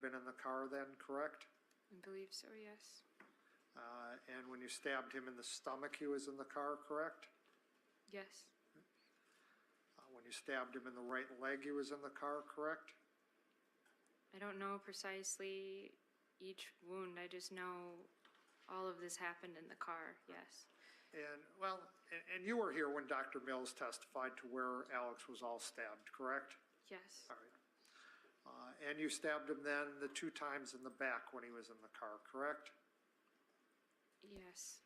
been in the car then, correct? I believe so, yes. And when you stabbed him in the stomach, he was in the car, correct? Yes. When you stabbed him in the right leg, he was in the car, correct? I don't know precisely each wound. I just know all of this happened in the car, yes. And, well, and you were here when Dr. Mills testified to where Alex was all stabbed, correct? Yes. All right. And you stabbed him then the 2 times in the back when he was in the car, correct? Yes.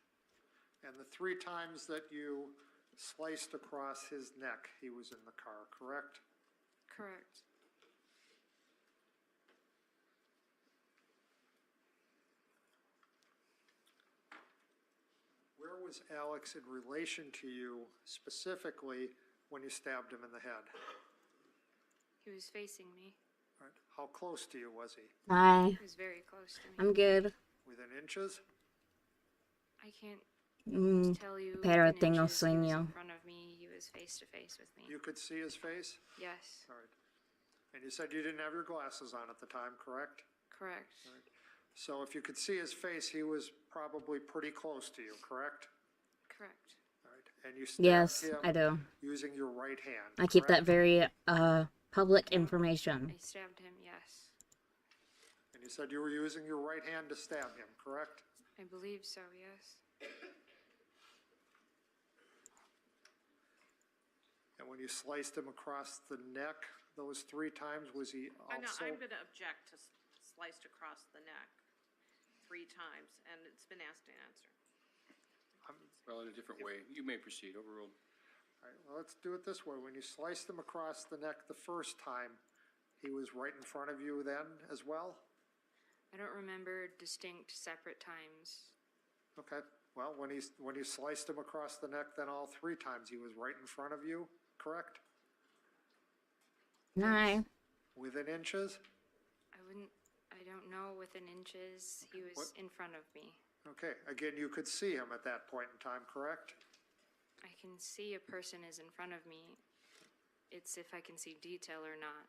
And the 3 times that you sliced across his neck, he was in the car, correct? Correct. Where was Alex in relation to you specifically when you stabbed him in the head? He was facing me. All right. How close to you was he? Hi. He was very close to me. I'm good. Within inches? I can't Mm, tell you. pero within tengo inches. He was sueño. in front of me. He was face to face with me. You could see his face? Yes. All right. And you said you didn't have your glasses on at the time, correct? Correct. All right. So if you could see his face, he was probably pretty close to you, correct? Correct. All right. And you stabbed Yes, him I do. using your right hand, I keep that correct? very public information. I stabbed him, yes. And you said you were using your right hand to stab him, correct? I believe so, yes. And when you sliced him across the neck those 3 times, was he No, also? I'm gonna object to sliced across the neck 3 times, and it's been asked and answered. Well, in a different way. You may proceed. Overruled. All right, well, let's do it this way. When you sliced him across the neck the first time, he was right in front of you then as well? I don't remember distinct separate times. Okay, well, when you sliced him across the neck, then all 3 times, he was right in front of you, correct? Hi. Within inches? I don't know within inches. He was What? in front of me. Okay, again, you could see him at that point in time, correct? I can see a person is in front of me. It's if I can see detail or not.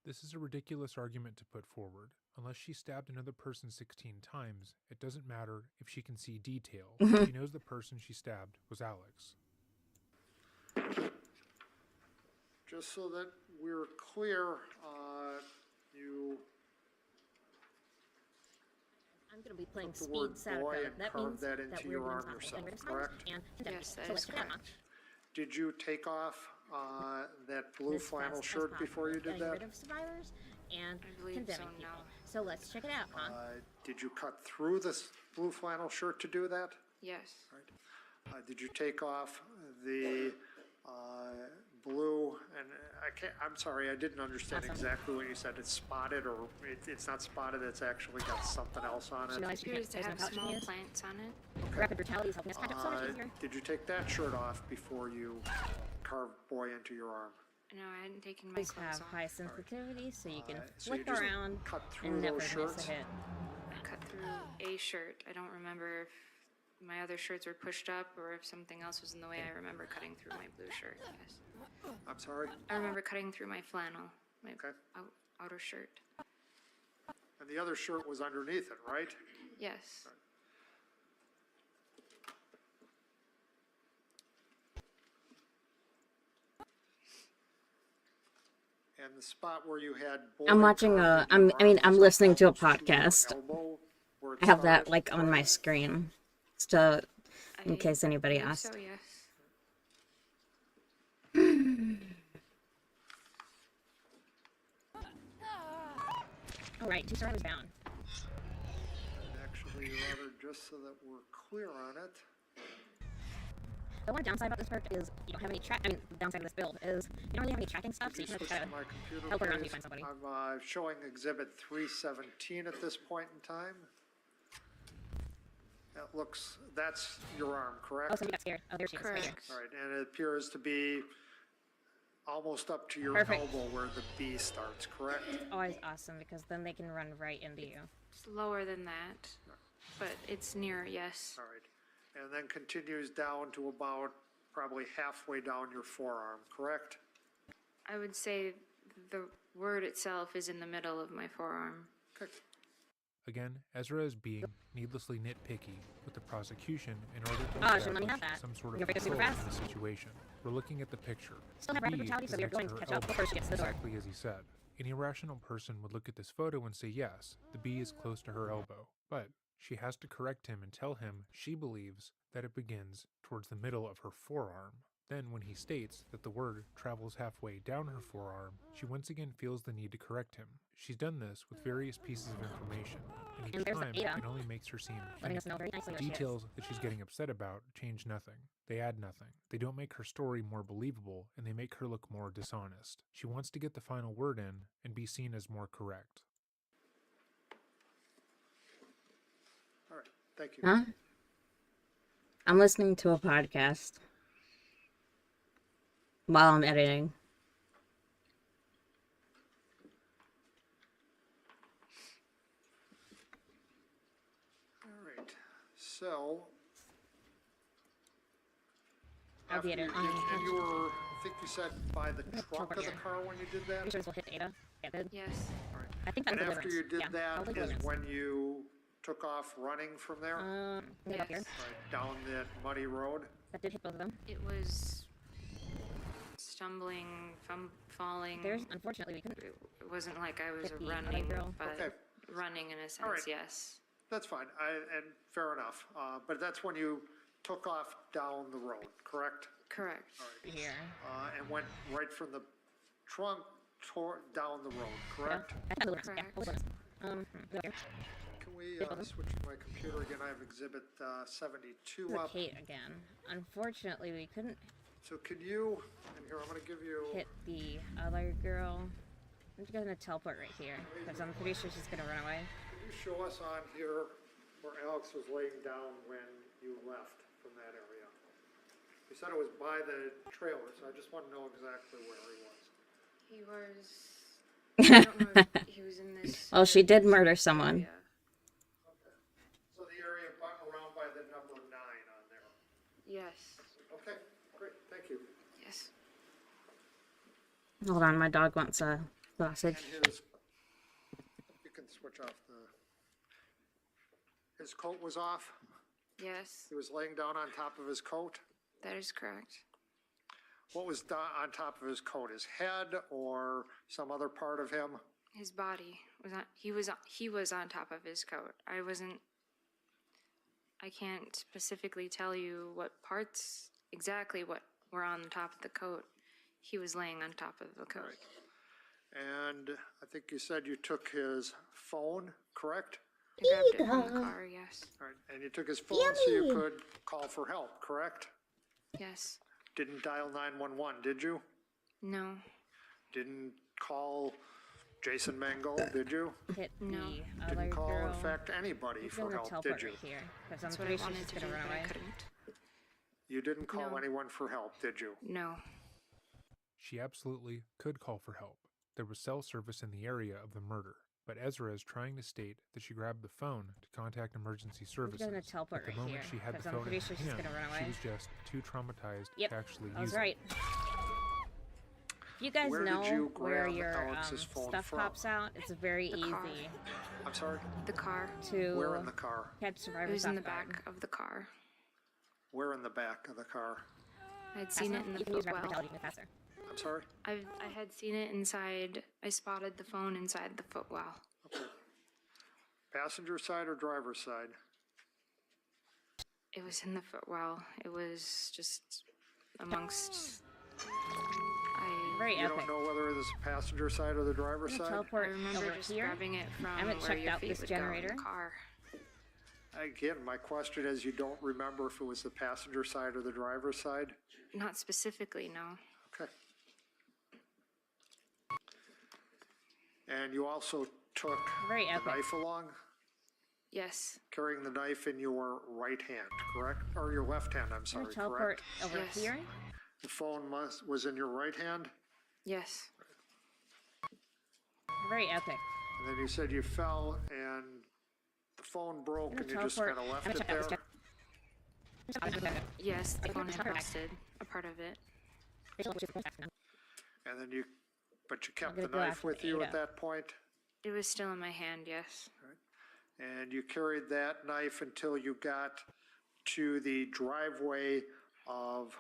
This is a ridiculous argument to put forward. Unless she stabbed another person 16 times, it doesn't matter if she can see detail. She knows the person she stabbed was Alex. Just so that we're clear, you I'm going to be playing took the word speed boy Sadako. and That carved means that that into we're your going arm to talk yourself, about correct? and Yes, that so is let's check it out. correct. Did you take off that blue This flannel fast as shirt possible, before you did getting that? rid of survivors and I believe condemning so, people. no. So let's check it out, huh? Did you cut through this blue flannel shirt to do that? Yes. Did you take off the blue, and I'm sorry, I didn't understand Awesome. exactly what you said. It's spotted, or it's not spotted, it's actually got something else on She it. realized Appears to there's no have pouch small to use. plants on it. Rapid brutality is helping us catch up so much easier. Did you take that shirt off before you carved boy into your arm? No, I hadn't taken my Please clothes have off. high sensitivity so you can So you flick just around cut through and never those miss shirts? a hit. I cut through a shirt. I don't remember if my other shirts were pushed up or if something else was in the way. I remember cutting through my blue shirt, yes. I'm sorry? I remember cutting through my flannel, my Okay. outer shirt. And the other shirt was underneath it, right? Yes. And the spot where you had boy I'm watching carved a, into your arm I'm was listening to a up your podcast. elbow, where it I have that started, like on my correct? screen, just to, in I case anybody believe asked. So, yes. All right, 2 survivors down. And actually, Your Honor, just so that we're clear on it, The one downside about this perk is you don't have any the downside of this build is you don't really have any tracking stuff, so could you you can switch just to my computer, help around if you please? find somebody. I'm showing Exhibit 317 at this point in time. That's your arm, correct? Oh, somebody got scared. Oh, there she is. Right here. Correct. All right, and it appears to be almost up to your Perfect. elbow where the B starts, correct? Always awesome because then they can run right into you. It's lower than that, but it's near, yes. All right, and then continues down to about probably halfway down your forearm, correct? I would say the word itself is in the middle of my forearm. Okay. Again, Ezra is being needlessly nitpicky with the prosecution in order to Oh, shouldn't let me have establish that. some sort of You're super control fast. in the situation. We're looking at the picture. Still have rapid B brutality, is so we are next going to to her catch up elbow, before she gets to the door. exactly as he said. Any rational person would look at this photo and say yes, the bee is close to her elbow, but she has to correct him and tell him she believes that it begins towards the middle of her forearm. Then, when he states that the word travels halfway down her forearm, she once again feels the need to correct him. She's done this with various pieces of information, and each And there's the time Ada, it only makes her seem letting us finicky. know very nicely The where she is. details that she's getting upset about change nothing. They add nothing. They don't make her story more believable, and they make her look more dishonest. She wants to get the final word in and be seen as more correct. All right, thank you. Huh? I'm listening to a podcast while I'm editing. All right, so. I'll be after at it. and you were, I think you said by the trunk of the here. car when you did that? Pretty sure this will hit Ada. Yeah, good. Yes. All right. I think that's And the after deliverance. you did Yeah, that probably is deliverance. when you took off running from there? Get up here. Right, down that muddy road? That did hit both of them. It was stumbling, falling. Unfortunately, we couldn't. It wasn't like I was Hit the other running, girl. but Okay. running in a sense, All right. yes. That's fine, and fair enough. But that's when you took off down the road, correct? Correct. Here. And went right from the trunk down the road, correct? I thought deliverance. Yeah, Correct. deliverance. Get up here. Can we switch to my computer again? I have exhibit 72 Look, up. Kate again. Unfortunately, we couldn't So can you, and here, I'm gonna give you, hit the other girl. I'm just gonna teleport right here because I'm pretty sure she's gonna run away. can you show us on here where Alex was laying down when you left from that area? You said it was by the trailer, so I just want to know exactly where he was. He was. I don't know if he was in this. Well, she did murder someone. area. Okay. So the area around by the number 9 on there. Yes. Okay, great, thank you. Yes. Hold on, my dog wants a sausage. And you can switch off his coat was off? Yes. He was laying down on top of his coat? That is correct. What was on top of his coat, his head or some other part of him? His body was on. He was on top of his coat. I wasn't. I can't specifically tell you what parts exactly what were on the top of the coat. He was laying on top of the coat. And I think you said you took his phone, correct? I grabbed it from the car. Yes. All right, and you took his phone so you could call for help, correct? Yes. Didn't dial 911, did you? No. Didn't call Jason Mango, did you? Hit the No. other Didn't call, girl. in fact, anybody I'm for gonna help, teleport did you? right here because I'm That's what I pretty sure wanted she's to do, gonna run but I away. couldn't. You didn't call No. anyone for help, did you? No. She absolutely could call for help. There was cell service in the area of the murder, but Ezra is trying to state that she grabbed the phone to contact emergency services. gonna teleport But the right moment here, she had the 'cause I'm phone pretty in sure her she's hand, gonna run she away. was just too traumatized Yep, to actually I was use it. right. If you guys Where did know you where grab your Alex's phone stuff from? pops out, it's very The easy car. I'm sorry? The car. to Where in the car? catch It survivors was in off the guard. back of the car. Where in the back of the car? I had seen it in the You can use rapid footwell. brutality to move faster. I'm sorry? I had seen it inside. I spotted the phone inside the footwell. Okay. Passenger side or driver's side? It was in the footwell. It was just amongst. Very You epic. don't know whether it is passenger side or the driver's I'm gonna side? I teleport remember over just here. grabbing it from I haven't where checked your out feet this would go in generator. the car. Again, my question is, you don't remember if it was the passenger side or the driver's side? Not specifically, no. Okay. And you also took Very the epic. knife along, Yes. carrying the knife in your right hand, correct? Or your left hand, I'm I'm sorry, gonna teleport correct? over Yes. here. The phone was in your right hand, Yes. Very epic. and then you said you fell and the phone broke I'm and gonna you just kind teleport. of left I'm gonna it check out there? this Yes, the I phone couldn't had cover it. busted a part of it. And then you But you kept gonna the go knife after with the you Ada. at that point? It was still in my hand, yes. And you carried that knife until you got to the driveway of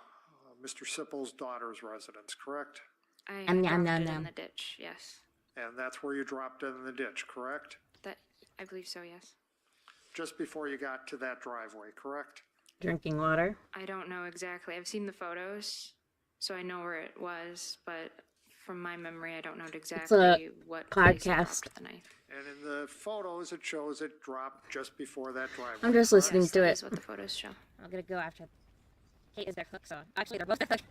Mr. Sipple's daughter's residence, correct? I Nom, dropped nom, it in nom. the ditch, yes. And that's where you dropped it in the ditch, correct? That, I believe so, yes. Just before you got to that driveway, correct? Drinking water. I don't know exactly. I've seen the photos, so I know where it was, but from my memory, I don't know exactly what place I podcast. dropped the knife. And in the photos, it shows it dropped just before that driveway. I'm just correct? listening Yes, to that it. is what the photos show. I'm gonna go after. Kate is their cook, so actually they're both their cook.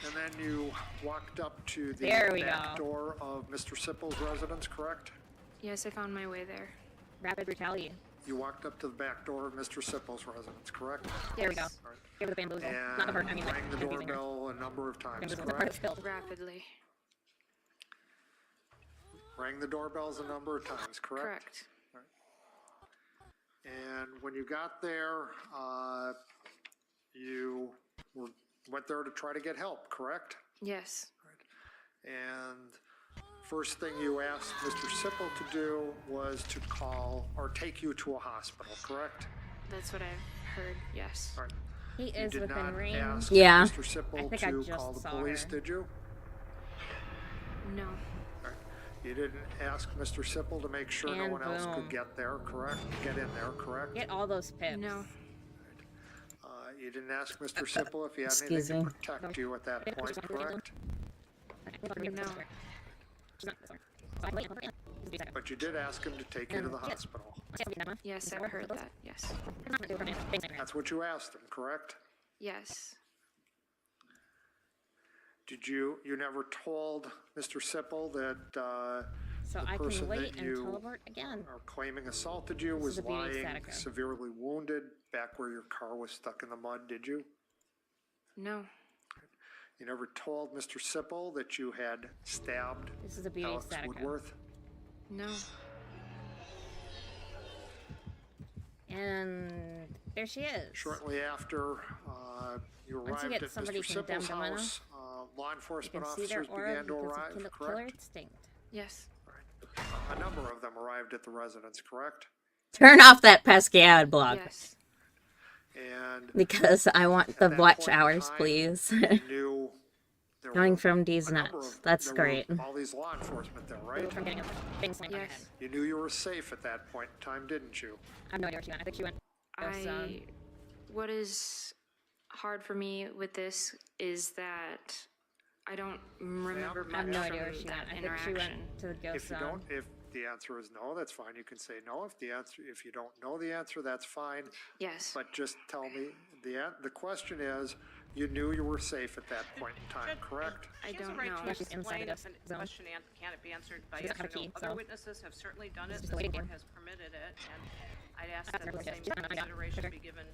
And then you walked up to the There we back go. door of Mr. Sipple's residence, correct? Yes, I found my way there. Rapid brutality. You walked up to the back door of Mr. Sipple's residence, correct? There we go. Yes. Give her the bamboozle. And Not the hurt. I mean, rang the confusing her. doorbell a number of times, Bamboozle is the part correct? that's killed. Rapidly. Rang the doorbells a number of times, correct? Correct. And when you got there, you went there to try to get help, correct? Yes. And first thing you asked Mr. Sipple to do was to call or take you to a hospital, correct? That's what I've heard, yes. All right. He You is did within not range. ask Yeah. Mr. Sipple I think I to just call the saw police, her. did you? No. All right. You didn't ask Mr. Sipple to make sure no And one else boom. could get there, correct? Get in there, correct? Get all those pips. No. You didn't ask Mr. Sipple if he had Excuse anything to me. protect you at that point, correct? No. But you did ask him to take you to the hospital. Yes, I've heard that, yes. That's what you asked him, correct? Yes. Did you never told Mr. Sipple that So the I person can wait that and you teleport again. are claiming assaulted you This was is a beauty lying Statica. severely wounded back where your car was stuck in the mud, did you? No. You never told Mr. Sipple that you had stabbed This is a beauty Alex Statica. Woodworth? No. And there she is. Shortly after you Once you arrived get at somebody Mr. condemned Sipple's to mana, house, law You enforcement can see their officers aura began to because of arrive, killer correct? instinct. Yes. A number of them arrived at the residence, correct? Turn off that pesky ad block Yes. And because I want at the that watch point in hours, time, please. you knew there Going were from these a number nuts. of- That's there great. were all these law enforcement there, right? From getting a thing slammed on her head. Yes. You knew you were safe at that point in time, didn't you? I have no idea where she went. I think she went. What is hard for me with this is that I don't remember I have much no from idea where she that went. I think she interaction. went to the ghost If you zone. don't, if the answer is no, that's fine. You can say no. If you don't know the answer, that's fine. Yes. But just tell me, the question is, you knew you were safe at that point in time, correct? I She has a don't right know. to Yeah, she's inside explain the if a zone. question can't be answered by She yes doesn't or have a no. key, Other so- witnesses have certainly done it. It's This just a waiting board game. has permitted it, and I'd ask That's that the really good. same She's not gonna consideration sugar. be given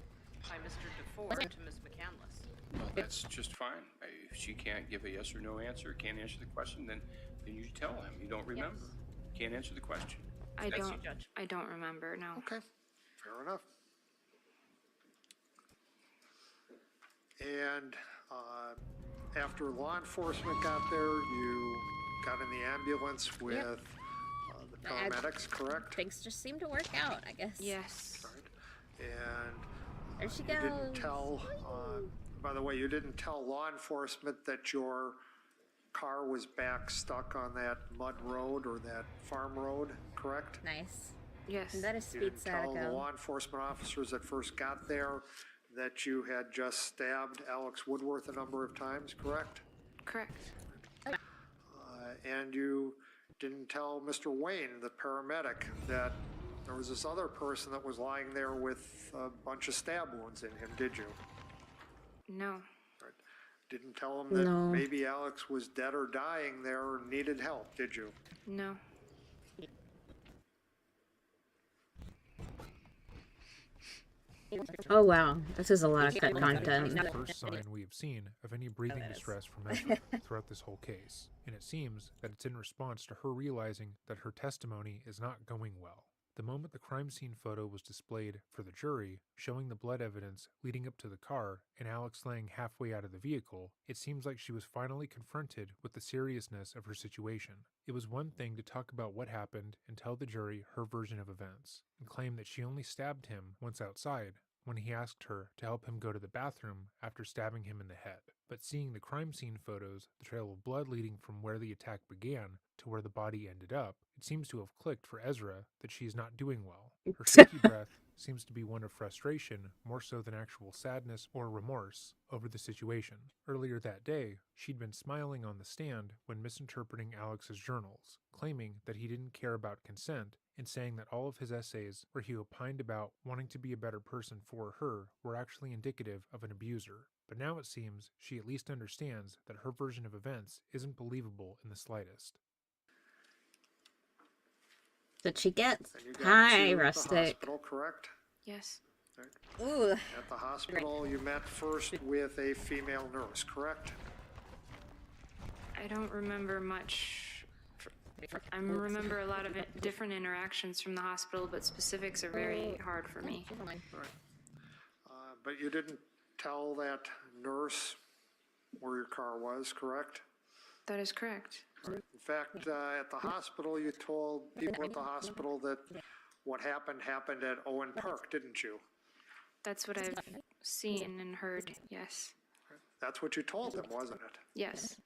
by Mr. DeFore to Ms. McCandless. Well, that's just fine. If she can't give a yes or no answer, can't answer the question, then you tell him you don't remember. Can't answer the question. I That's- don't. Judge. I don't remember. No. Okay, fair enough. And after law enforcement got there, you got in the ambulance with the I- paramedics, correct? Things just seem to work out, I guess. Yes. And There she you goes. didn't tell, by the way, you didn't tell law enforcement that your car was back stuck on that mud road or that farm road, correct? Nice. Yes. And that is You speed didn't tell the Satico. law enforcement officers that first got there that you had just stabbed Alex Woodworth a number of times, correct? Correct. And you didn't tell Mr. Wayne, the paramedic, that there was this other person that was lying there with a bunch of stab wounds in him, did you? No. Right. Didn't tell him that No. maybe Alex was dead or dying there or needed help, did you? No. Oh wow, this is a lot of cut Breathing is content. the first sign we have seen of any breathing distress from Ezra throughout this whole case, and it seems that it's in response to her realizing that her testimony is not going well. The moment the crime scene photo was displayed for the jury, showing the blood evidence leading up to the car and Alex laying halfway out of the vehicle, it seems like she was finally confronted with the seriousness of her situation. It was one thing to talk about what happened and tell the jury her version of events, and claim that she only stabbed him once outside, when he asked her to help him go to the bathroom after stabbing him in the head. But seeing the crime scene photos, the trail of blood leading from where the attack began to where the body ended up, it seems to have clicked for Ezra that she is not doing well. Her shaky breath seems to be one of frustration more so than actual sadness or remorse over the situation. Earlier that day, she'd been smiling on the stand when misinterpreting Alex's journals, claiming that he didn't care about consent and saying that all of his essays where he opined about wanting to be a better person for her were actually indicative of an abuser. But now it seems she at least understands that her version of events isn't believable in the slightest. Did she get? And you got Hi, to the Rustic. hospital, correct? Yes. Ooh. At the hospital, you met first with a female nurse, correct? I don't remember much. I remember a lot of different interactions from the hospital, but specifics are very hard for me. But you didn't tell that nurse where your car was, correct? That is correct. In fact, at the hospital, you told people at the hospital that what happened at Owen Park, didn't you? That's what I've seen and heard, yes. That's what you told them, wasn't it? Yes.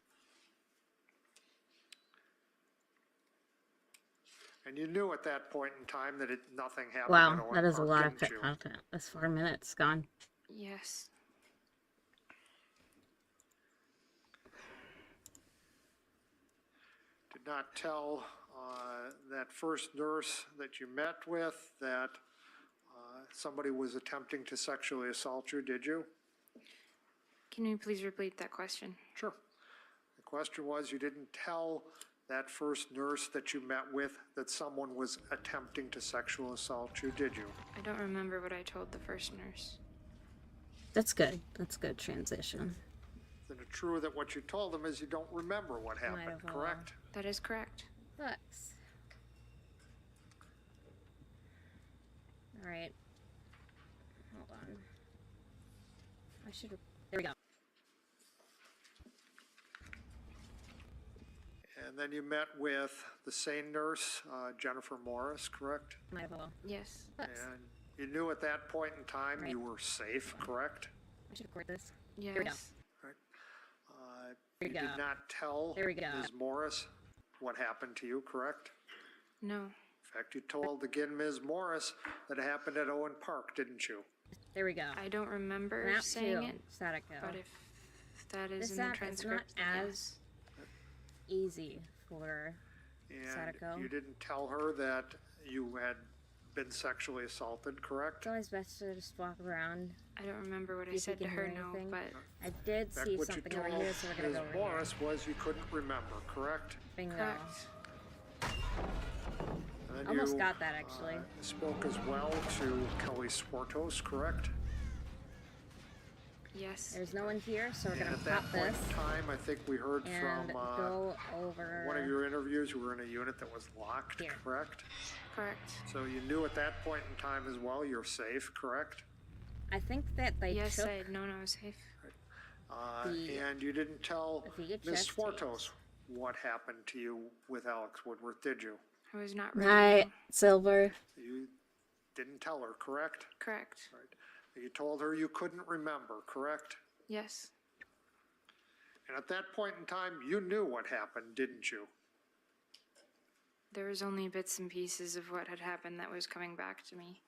And you knew at that point in time that nothing happened at Wow, Owen that is a Park, lot of didn't you? content. That's 4 minutes gone. Yes. Did not tell that first nurse that you met with that somebody was attempting to sexually assault you, did you? Can you please repeat that question? Sure. The question was, you didn't tell that first nurse that you met with that someone was attempting to sexual assault you, did you? I don't remember what I told the first nurse. That's good. That's good transition. Then it's true that what you told them is you don't remember what happened, have, correct? That is correct. Books. All right. Hold on. I should. There we go. And then you met with the same nurse, Jennifer Morris, correct? Might have all. Yes. Books. And you knew at that point in time Right. you were safe, correct? I should record this. Yes. we go. You There we did go. not tell There we go. Ms. Morris what happened to you, correct? No. In fact, you told again Ms. Morris that it happened at Owen Park, didn't you? There we go. I don't remember Map saying 2. it, Sadako. but if that is This in the app is not transcript, then as easy for And Sadako. you didn't tell her that you had been sexually assaulted, correct? It's always best to just walk around. I don't remember what I See if said you to can her, hear no, anything. but I did In fact, see what you something over told here, so we're gonna Ms. go over Morris here. was you couldn't remember, correct? Bingo. correct. And then Almost you, got that, actually. spoke as well to Kelly Swartos, correct? Yes. There's no one here, so we're And gonna at that pop point this in time, I think we heard and from go over one of your interviews, you were in a unit that was locked, Here. correct? Correct. So you knew at that point in time as well, you're safe, correct? I think that they Yes, took I know I was safe. The- And you didn't tell the Ms. chest Swartos what happened to you with Alex Woodworth, did you? I was not ready. Night, Silver. You didn't tell her, correct? Correct. Right. You told her you couldn't remember, correct? Yes. And at that point in time, you knew what happened, didn't you? There was only bits and pieces of what had happened that was coming back to me.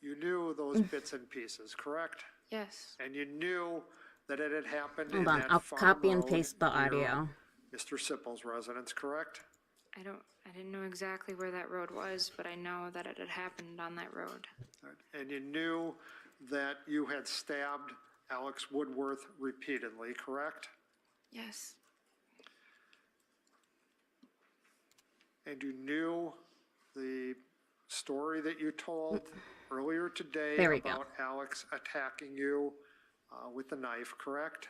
You knew those bits and pieces, correct? Yes. And you knew that it had happened Hold in on, that I'll farm copy and road paste the near audio. Mr. Sipple's residence, correct? I didn't know exactly where that road was, but I know that it had happened on that road. Right. And you knew that you had stabbed Alex Woodworth repeatedly, correct? Yes. And you knew the story that you told earlier today There we go. about Alex attacking you with a knife, correct?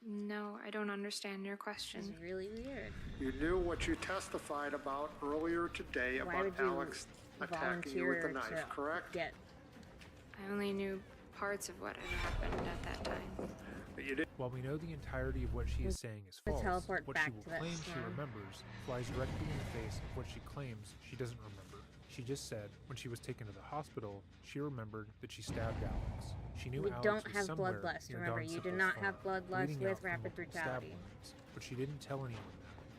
No, I don't understand your It's question. really weird. You knew what you testified about earlier today Why about would you Alex attacking you with the volunteer knife, to correct? get I only knew parts of what had happened at that time. But you didn't. While we know the entirety of what she is saying is to false, teleport what back she to will that claim she storm. remembers flies directly in the face of what she claims she doesn't remember. She just said when she was taken to the hospital, she remembered that she stabbed Alex. She knew We Alex don't was have somewhere bloodlust. near Remember, Don you do Sippel's not farm, have bloodlust bleeding with out from rapid multiple stab brutality. wounds, but she didn't tell anyone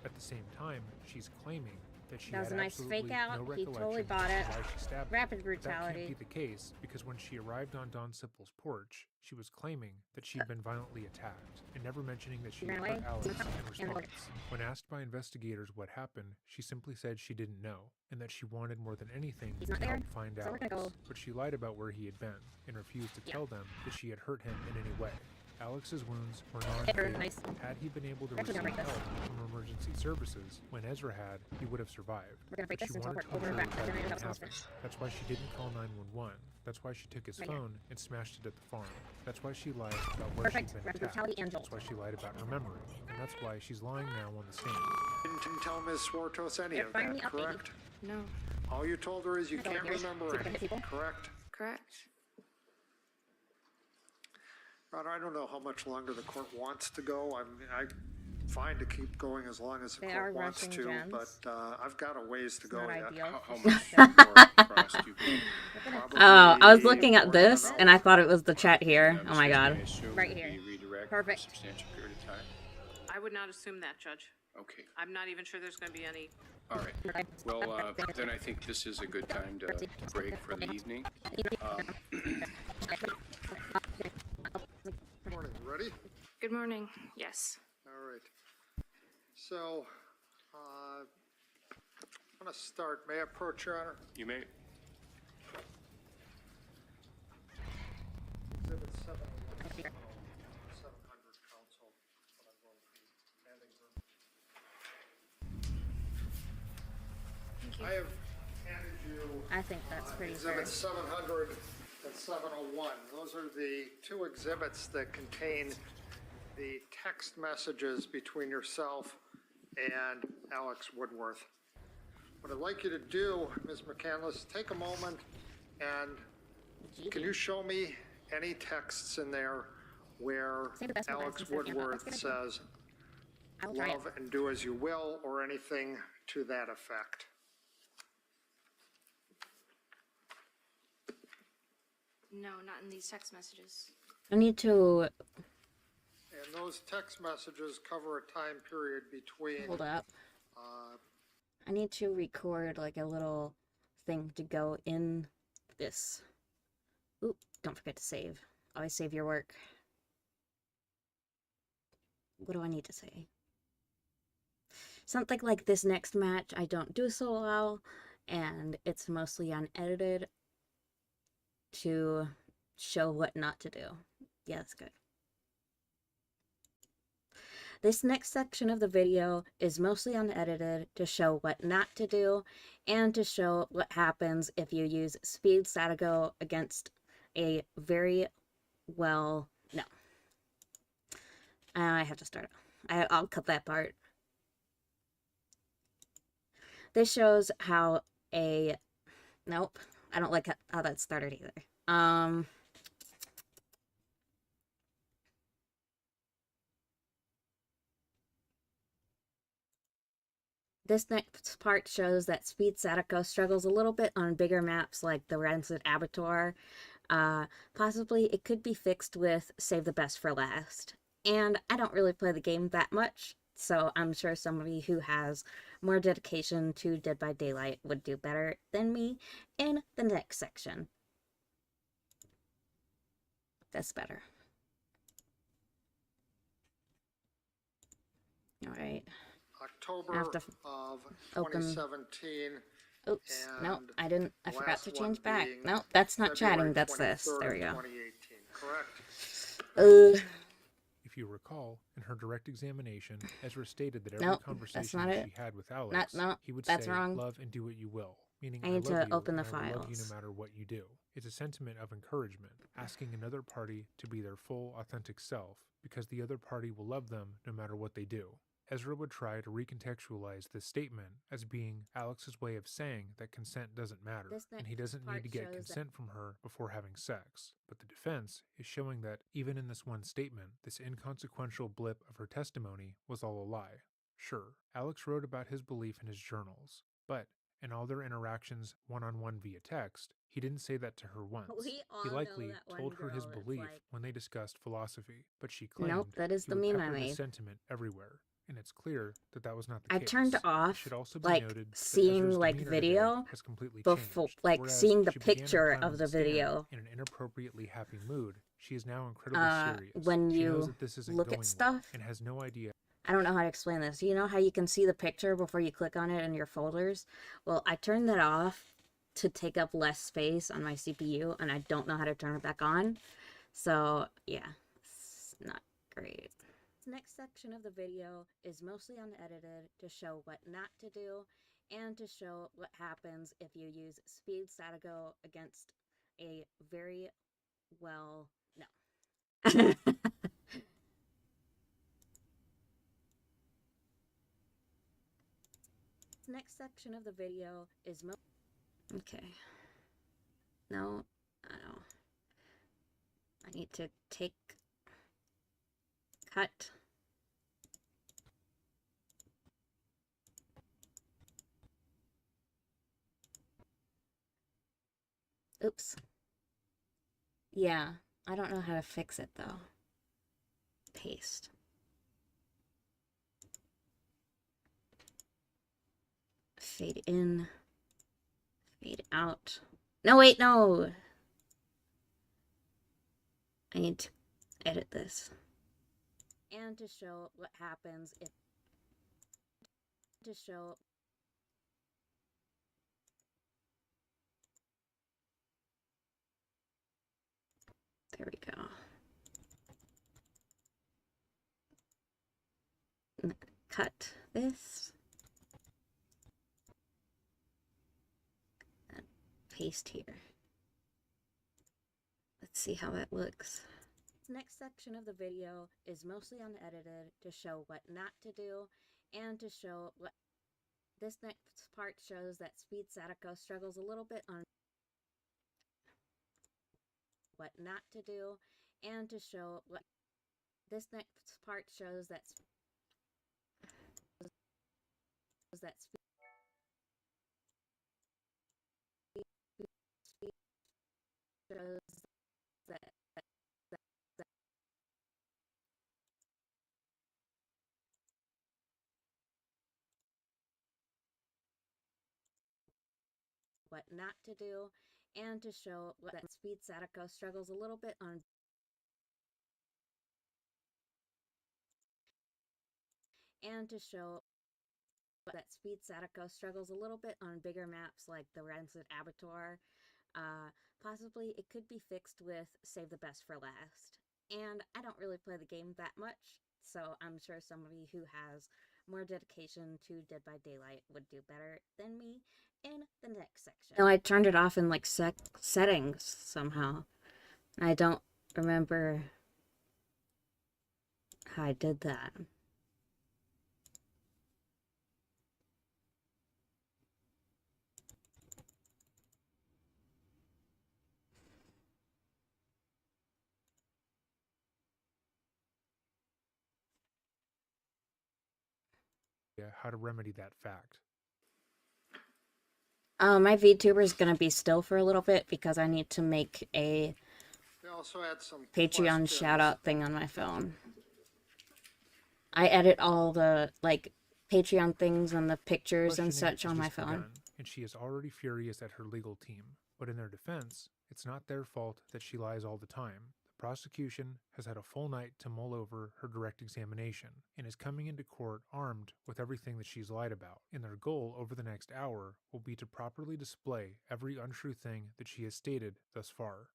that. At the same time, she's claiming that she That was had a nice absolutely fake out. no He recollection totally of bought it. why she stabbed him. Rapid But that can't brutality. be the case because when she arrived on Don Sippel's porch, she was claiming that she'd been violently attacked and never mentioning that she Ran had hurt away. Alex in And response. When asked by investigators what happened, she simply said she didn't know and that she wanted more than anything He's to not help there, find so we're Alex. gonna go. But she lied about where he had been and refused to tell them that she had hurt him in any way. Alex's wounds were non-fatal. Nice. Had he been able to We're actually receive gonna break help this. from emergency services when Ezra had, he would have survived. We're gonna break But this she and wanted teleport to over ensure back to that the didn't generator that was happen. finished. That's why she didn't call 911. That's why she took his Right here. phone and smashed it at the farm. That's why she lied about where Perfect. she'd been Rapid attacked. brutality and That's jolt. why she lied about remembering. And that's why she's lying now on the stand. Didn't tell Ms. Swartos any They're of firing that, me up, baby. correct? No, All you told her is you I don't can't hear it. remember See if I can hit anything, people. correct? correct. Rod, I don't know how much longer the court wants to go. I'm fine to keep going as long as the They are court wants rushing to, gens. but I've got a ways to go Not yet. ideal. How much across do you think? Probably Oh, I was looking more at than an this hour. and I thought it was the chat here. And Oh my I'm god. gonna assume Right that here. you redirect Perfect. For a substantial period of time. I would not assume that, Judge. Okay, I'm not even sure there's gonna be any. all right. Well, then I think this is a good time to break for the evening. Morning, ready? Good morning. Yes. All right. So, I'm gonna start. May I approach, Your Honor? You may. Exhibit 700 counsel. What I'm going to be handing her. Thank you. I have handed you I think that's pretty fair. Exhibits 700 and 701. Those are the two exhibits that contain the text messages between yourself and Alex Woodworth. What I'd like you to do, Ms. McCandless, take a moment and can you show me any texts in there where Say the best one, Alex guys, instead of Annabelle. Woodworth That's gonna says, I will try it. love and do as you will, or anything to that effect? No, not in these text messages. I need to And those text messages cover a time period between, hold up. uh, I need to record like a little thing to go in this. Oop, don't forget to save. Always save your work. What do I need to say? Something like this next match I don't do so well, and it's mostly unedited to show what not to do. Yeah, that's good. This next section of the video is mostly unedited to show what not to do and to show what happens if you use Speed Satago against a very well... No. I have to start it. I'll cut that part. This shows how a... Nope. I don't like how that started either. This next part shows that Speed Sadako struggles a little bit on bigger maps like the Rancid Abattoir. Possibly it could be fixed with Save the Best for Last. And I don't really play the game that much, so I'm sure somebody who has more dedication to Dead by Daylight would do better than me in the next section. That's better. Alright. October I have to of open- 2017. Oops, nope, And I didn't. I the forgot to last one change back. being Nope, that's not February chatting, that's this. 23rd There we of go. 2018, correct? If you recall, in her direct examination, Ezra stated that every Nope, that's conversation not that it. she had with Alex, No, he would that's say, wrong. love and do what you will. meaning I need love to you open the and I will love you no files. matter what you do. It's a sentiment of encouragement, asking another party to be their full, authentic self, because the other party will love them no matter what they do. Ezra would try to recontextualize this statement as being Alex's way of saying that consent doesn't matter, This and he doesn't need part to get shows that- consent from her before having sex. But the defense is showing that even in this one statement, this inconsequential blip of her testimony was all a lie. Sure, Alex wrote about his belief in his journals, but in all their interactions one-on-one via text, he didn't say that to her once. We all He know likely that one told her his girl that's belief like, when they discussed philosophy, but she claimed nope, that is he the would meme I pepper this made. sentiment everywhere, and it's clear that that was not the I case. turned It off should also be like noted that seeing Ezra's like demeanor today video has completely before, changed. like Whereas seeing the she began her picture time of on the stand video. in an inappropriately happy mood, she is now incredibly serious. When She knows you that this isn't look going at stuff. well and has no idea. I don't know how to explain this. You know how you can see the picture before you click on it in your folders? Well, I turned that off to take up less space on my CPU, and I don't know how to turn it back on. So, yeah, it's not great. This next section of the video is mostly unedited to show what not to do and to show what happens if you use speed Satago against a very well... No. Next section of the video is okay. No, I don't. I need to cut. Oops. Yeah, I don't know how to fix it though. Paste. Fade in. Fade out. No, wait, no! I need to edit this. And to show what happens if... To show... There we go. Cut this. And paste here. Let's see how that looks. Next section of the video is mostly unedited to show what not to do and to show what... This next part shows that Speed Sadako struggles a little bit on what not to do and to show what... This next part shows that shows that what not to do and to show that Speed Sadako struggles a little bit on and to show that Speed Sadako struggles a little bit on bigger maps like the Rancid Abattoir. Possibly it could be fixed with Save the Best for Last. And I don't really play the game that much, so I'm sure somebody who has more dedication to Dead by Daylight would do better than me in the next section. No, I turned it off in like settings somehow. I don't remember how I did that. How to remedy that fact. My VTuber is going to be still for a little bit because I need to make a We also had some Patreon questions. shout out thing on my phone. I edit all the like Patreon things and the pictures and Questioning such has on my just phone. begun, and she is already furious at her legal team. But in their defense, it's not their fault that she lies all the time. The prosecution has had a full night to mull over her direct examination and is coming into court armed with everything that she's lied about. And their goal over the next hour will be to properly display every untrue thing that she has stated thus far.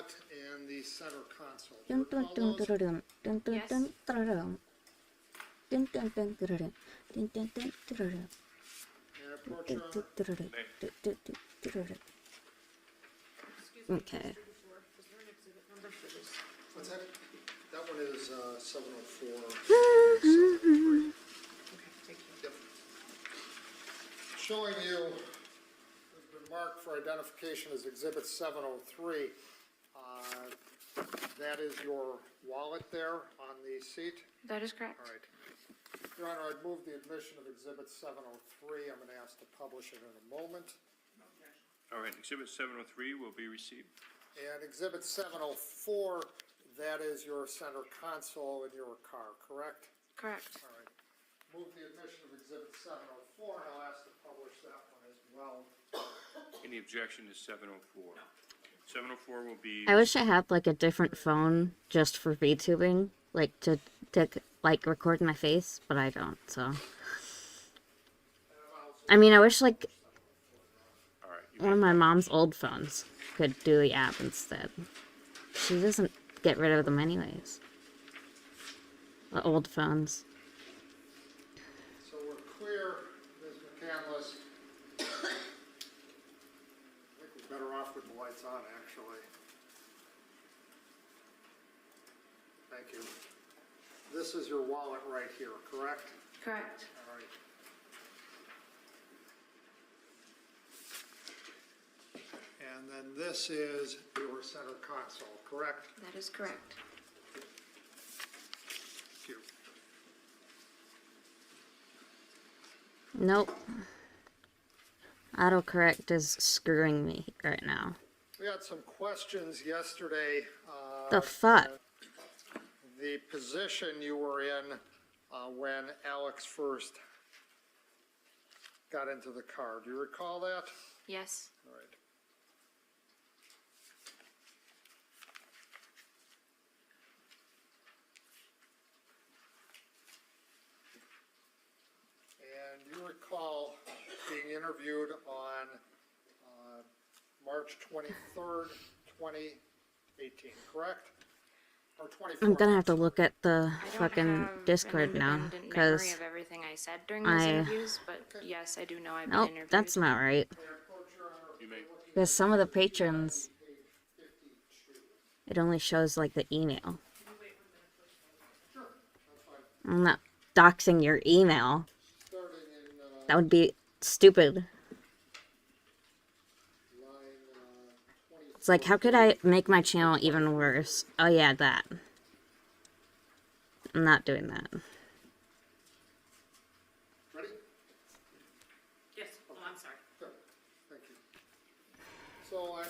wallet and the center console. Do you Dun dun recall dun those? dun dun dun Yes. dun dun dun dun dun dun dun dun dun dun dun dun. May I approach your honor? Okay. Is there an exhibit number for this? What's that? That one is 704. Okay, thank you. Yep. Showing you, has been marked for identification as Exhibit 703. That is your wallet there on the seat. That is correct. All right. Your Honor, I'd move the admission of Exhibit 703. I'm going to ask to publish it in a moment. All right, Exhibit 703 will be received. And Exhibit 704, that is your center console in your car, correct? Correct. All right. Move the admission of Exhibit 704, and I'll ask to publish that one as well. Any objection to 704? 704 will be. I wish I had like a different phone just for VTubing, like to like record my face, but I don't. So, I mean, I wish like All right, you one of my mom's old phones could do the app instead. She doesn't get rid of them anyways. The old phones. So we're clear, Ms. McCandless. I think we're better off with the lights on, actually. Thank you. This is your wallet right here, correct? Correct. All right. And then this is your center console, correct? That is correct. Thank you. Nope. Autocorrect is screwing me right now. We had some questions yesterday. The fuck? The position you were in when Alex first got into the car. Do you recall that? Yes. All right. And you recall being interviewed on March 23rd, 2018, correct? Or 24th? I'm gonna have to look at the I don't fucking have Discord an now, independent because memory of everything I said during those interviews, but yes, I do know I've been nope, interviewed. that's not right. You may. Because some of the patrons, it only shows like the email. I'm not doxing your email. Starting in That would be stupid. line 24. It's like, how could I make my channel even worse? Oh yeah, that. I'm not doing that. Ready? Yes, oh, I'm sorry. Good, thank you. So I'm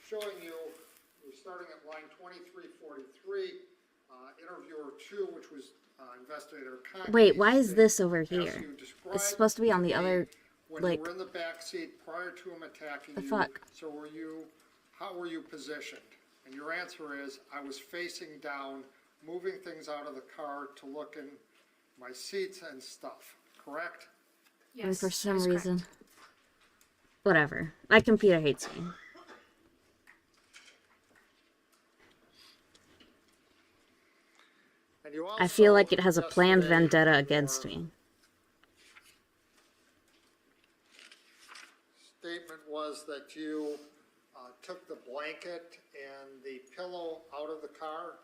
showing you, we're starting at line 2343, interviewer 2, which was investigator Conklin. Wait, why is this over Asks here? you, "Describe It's supposed to be on the day other, when like- you were in the back seat prior to him attacking The you. fuck? So how were you positioned? And your answer is, I was facing down, moving things out of the car to look in my seats and stuff, correct? Yes, And for that some is correct. reason. Whatever. My computer hates me. And you I feel also like it has a planned yesterday vendetta your against me. Statement was that you took the blanket and the pillow out of the car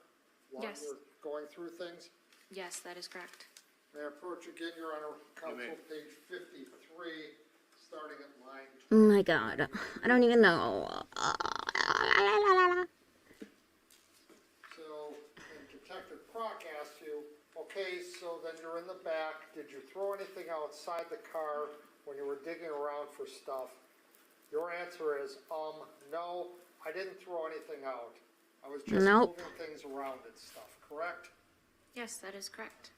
while Yes. you were going through things. Yes, that is correct. May I approach again, Your Honor, counsel, may. page 53, starting at line Oh my god. I don't even know. So, and Detective Croc asked you, okay, so then you're in the back, did you throw anything outside the car when you were digging around for stuff? Your answer is, no, I didn't throw anything out. I was just Nope. moving things around and stuff, correct? Yes, that is correct.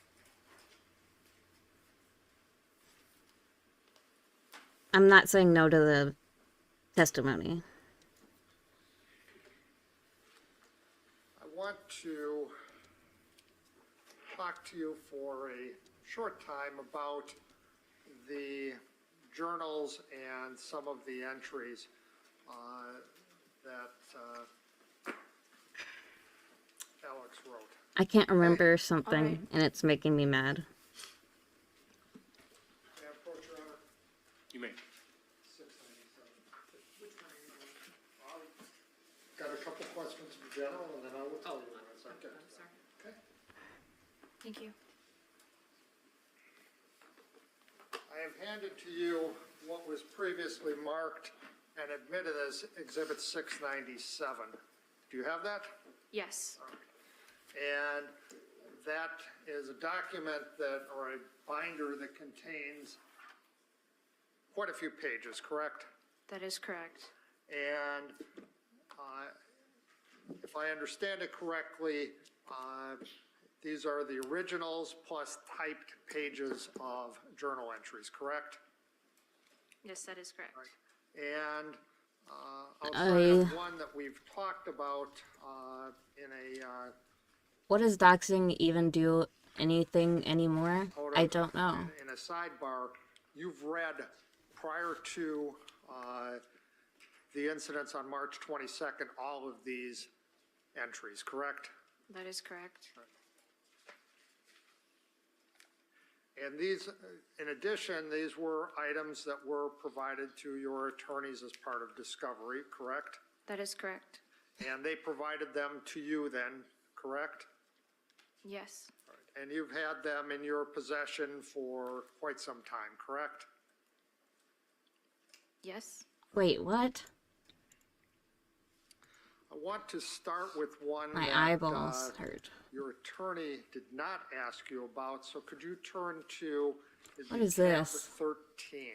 I'm not saying no to the testimony. I want to talk to you for a short time about the journals and some of the entries that Alex wrote. I can't remember something, and it's making me mad. May I approach, Your Honor? You may. 697. Which one are you doing? I've got a couple questions in general, and then I will tell you as I get to them. Okay. Thank you. I have handed to you what was previously marked and admitted as Exhibit 697. Do you have that? Yes. And that is a document that, or a binder that contains quite a few pages, correct? That is correct. And if I understand it correctly, these are the originals plus typed pages of journal entries, correct? Yes, that is correct. And outside of I- one that we've talked about in a What does doxing even do anything anymore? hold I on, don't know. in a sidebar, you've read prior to the incidents on March 22nd, all of these entries, correct? That is correct. And these, in addition, these were items that were provided to your attorneys as part of discovery, correct? That is correct. And they provided them to you then, correct? Yes. And you've had them in your possession for quite some time, correct? Yes. Wait, what? I want to start with one My that eyeballs hurt. your attorney did not ask you about, so could you turn to What is tab this? 13?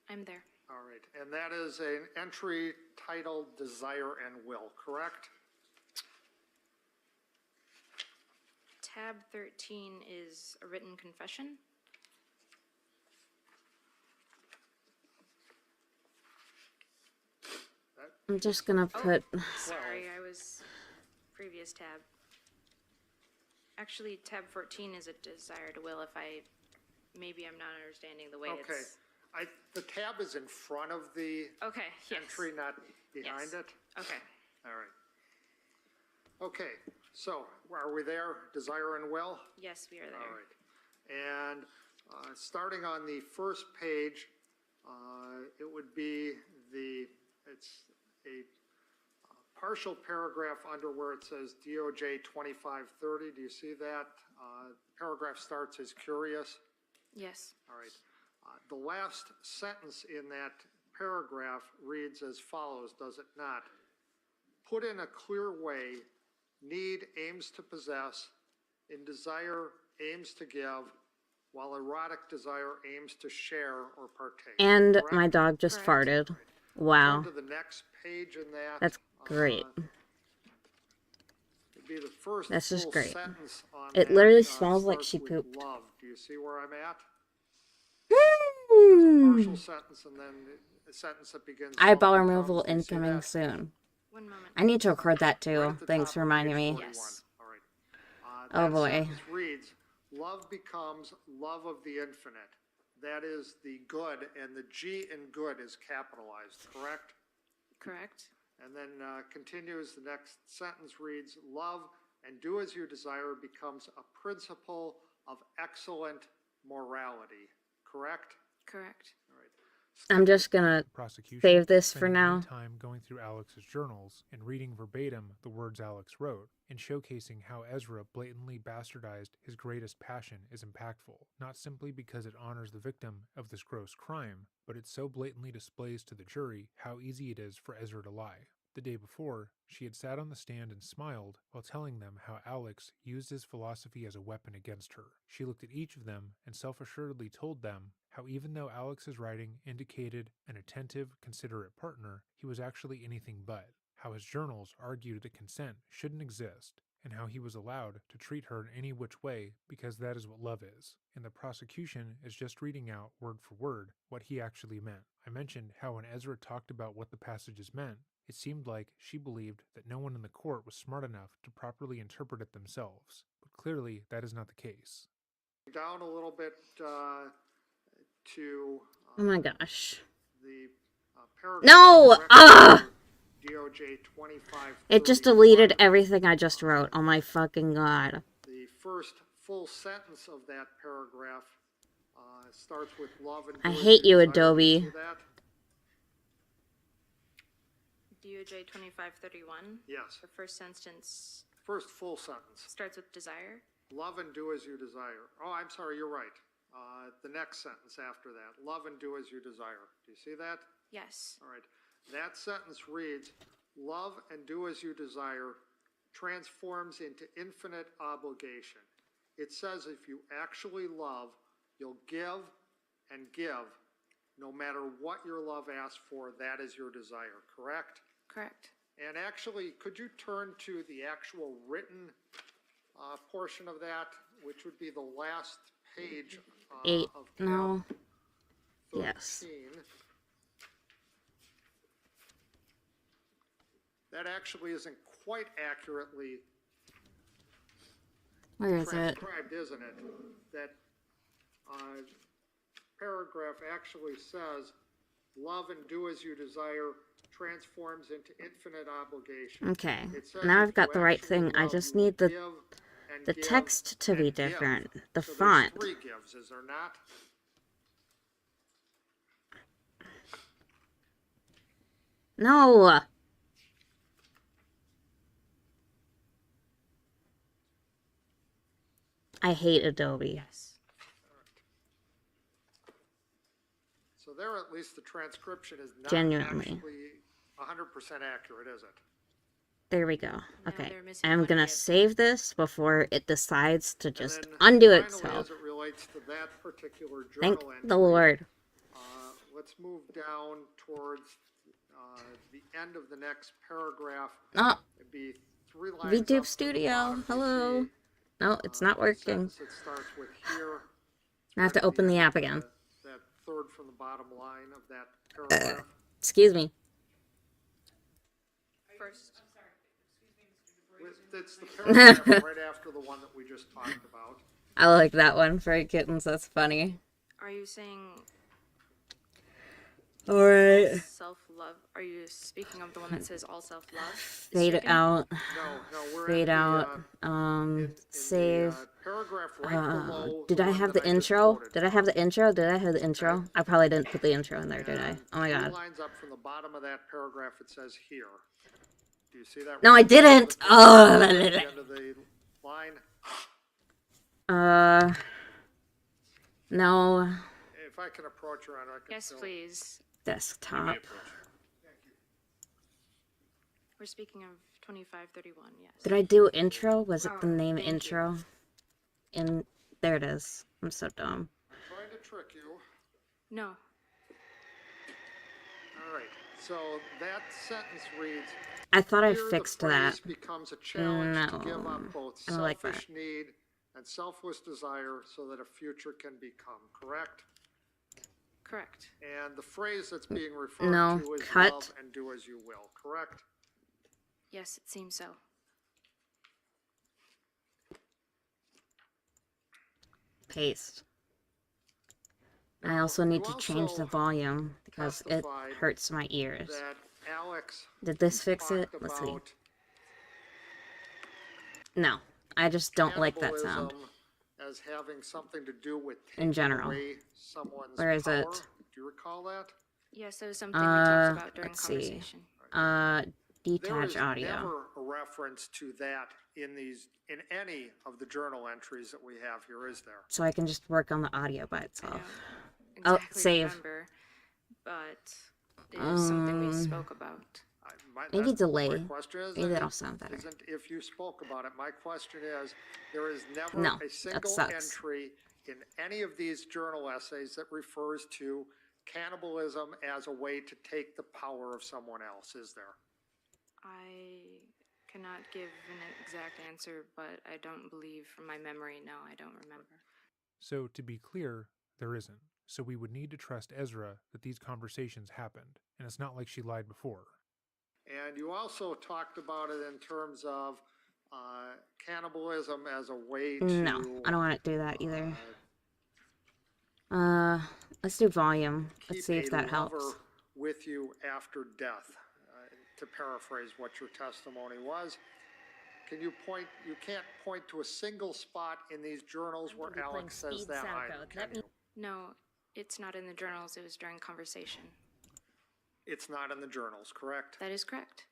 I'm there. All right, and that is an entry titled Desire and Will, correct? Tab 13 is a written confession. I'm just gonna put. Sorry, I was previous tab. Actually, tab 14 is a desire to will. Maybe I'm not understanding the way Okay, it's. the tab is in front of the Okay. Yes. entry, not behind Yes. it? Okay. All right. Okay, so are we there? Desire and will? Yes, we are there. All right. And starting on the first page, it would be it's a partial paragraph under where it says DOJ 2530. Do you see that? Paragraph starts as curious. Yes. All right. The last sentence in that paragraph reads as follows, does it not? Put in a clear way, need aims to possess, in desire aims to give, while erotic desire aims to share or partake. And Correct? my dog just Correct. farted. Wow. Turn to the next page in that. That's great. It'd be the first That's just full great. sentence on It that, literally smells like starts she with pooped. love. Do you see where I'm at? Hmm. Partial sentence and then a sentence that begins. Eyeball love removal becomes. Do you see incoming that? soon. One moment. I need to record that too. Right at the Thanks top for of reminding page me. 41. Yes. All right. Oh, That boy. sentence reads, love becomes love of the infinite. That is the good, and the G in good is capitalized, correct? Correct. And then continues, the next sentence reads, love and do as you desire becomes a principle of excellent morality, correct? Correct. All right. I'm just gonna Prosecution save this for spending now. one time going through Alex's journals and reading verbatim the words Alex wrote, and showcasing how Ezra blatantly bastardized his greatest passion is impactful, not simply because it honors the victim of this gross crime, but it so blatantly displays to the jury how easy it is for Ezra to lie. The day before, she had sat on the stand and smiled while telling them how Alex used his philosophy as a weapon against her. She looked at each of them and self-assuredly told them how even though Alex's writing indicated an attentive, considerate partner, he was actually anything but, how his journals argued that consent shouldn't exist, and how he was allowed to treat her in any which way because that is what love is. And the prosecution is just reading out word for word what he actually meant. I mentioned how when Ezra talked about what the passages meant, it seemed like she believed that no one in the court was smart enough to properly interpret it themselves, but clearly that is not the case. Down a little bit to Oh my gosh. the paragraph. No! directed Ah! to DOJ 25. It just deleted everything I just wrote. Oh my fucking god. The first full sentence of that paragraph starts with love and I do as hate you, desire. Do Adobe. see that? DOJ 2531. Yes. The first sentence First full sentence. starts with desire. Love and do as you desire. Oh, I'm sorry, you're right. The next sentence after that. Love and do as you desire. Do you see that? Yes. All right. That sentence reads, love and do as you desire transforms into infinite obligation. It says if you actually love, you'll give and give. No matter what your love asks for, that is your desire, correct? Correct. And actually, could you turn to the actual written portion of that, which would be the last page Eight. of No. tab 13. Yes. That actually isn't quite accurately Where is it? transcribed, isn't it? That paragraph actually says, love and do as you desire transforms into infinite obligation. Okay. It says Now if I've got you the right actually thing. I love, just you need the give and give text to be and give. different. The So there's font. 3 gives, is there not? No. I hate Adobe. Yes. So there, at least the transcription is not Genuinely. actually 100% accurate, is it? There we go. Now Okay. they're missing I'm one gonna gift. save this before it decides to just And then undo finally, itself. as it relates to that particular Thank journal entry, the Lord. let's move down towards the end of the next paragraph. Oh, It'd be 3 lines up from VTube the Studio. bottom. You Hello. see, No, it's not working. sentence that starts with here. I have to right at open the end app of again. That third from the bottom line of that paragraph. Excuse me. First. It's the paragraph right after the one that we just talked about. I like that one for kittens. That's funny. Are you saying All right. self-love? Are you speaking of the one that says all self-love? Fade it out. No, we're Fade at out. the Save. paragraph right below. Did I one have that the I just intro? quoted Did I have the intro? Did I have the intro? I probably didn't put the intro in there, did I? Oh my 3 god. lines up from the bottom of that paragraph, it says here. Do you see that? No, I right there? didn't. At Oh. the end of the line. No. If I can approach her on, I can Yes, still. please. Desktop. We're speaking of 2531, yes. Did I do intro? Was it the name thank you. intro? In there it is. I'm so dumb. I'm trying to trick you. No. All right. So that sentence reads. I thought I Here, fixed the that. phrase becomes a challenge to give No, up both I don't like selfish need and selfless desire so that a future can become, correct? Correct. And the phrase that's being referred No, to is cut. love and do as you will, correct? Yes, it seems so. Paste. I Now, also need you to change the also volume because it testified hurts my ears. That Alex Did this fix it? talked Let's see. about No, I just don't like that sound. cannibalism as having something to do with In taking general. away someone's Where is power. it? Do you recall that? Yes, that was something we talked about during let's see. conversation. There Detach is audio. never a reference to that in any of the journal entries that we have here, is there? So I can just work on the audio by I itself. don't Oh, exactly save. remember, but it is something we spoke about. Maybe That's- delay. My question is, Maybe that'll sound better. isn't if you spoke about it. My question is, there is never No, a that single sucks. entry in any of these journal essays that refers to cannibalism as a way to take the power of someone else, is there? I cannot give an exact answer, but I don't believe from my memory, no, I don't remember. So, to be clear, there isn't. So we would need to trust Ezra that these conversations happened, and it's not like she lied before. And you also talked about it in terms of cannibalism as a way to... No, I don't want to do that either. Let's do volume. Let's see if that helps. With you after death, to paraphrase what your testimony was. Can you point, you can't point to a single spot in these journals where Alex says that either, can you? No, it's not in the journals. It was during conversation. It's not in the journals, correct? That is correct.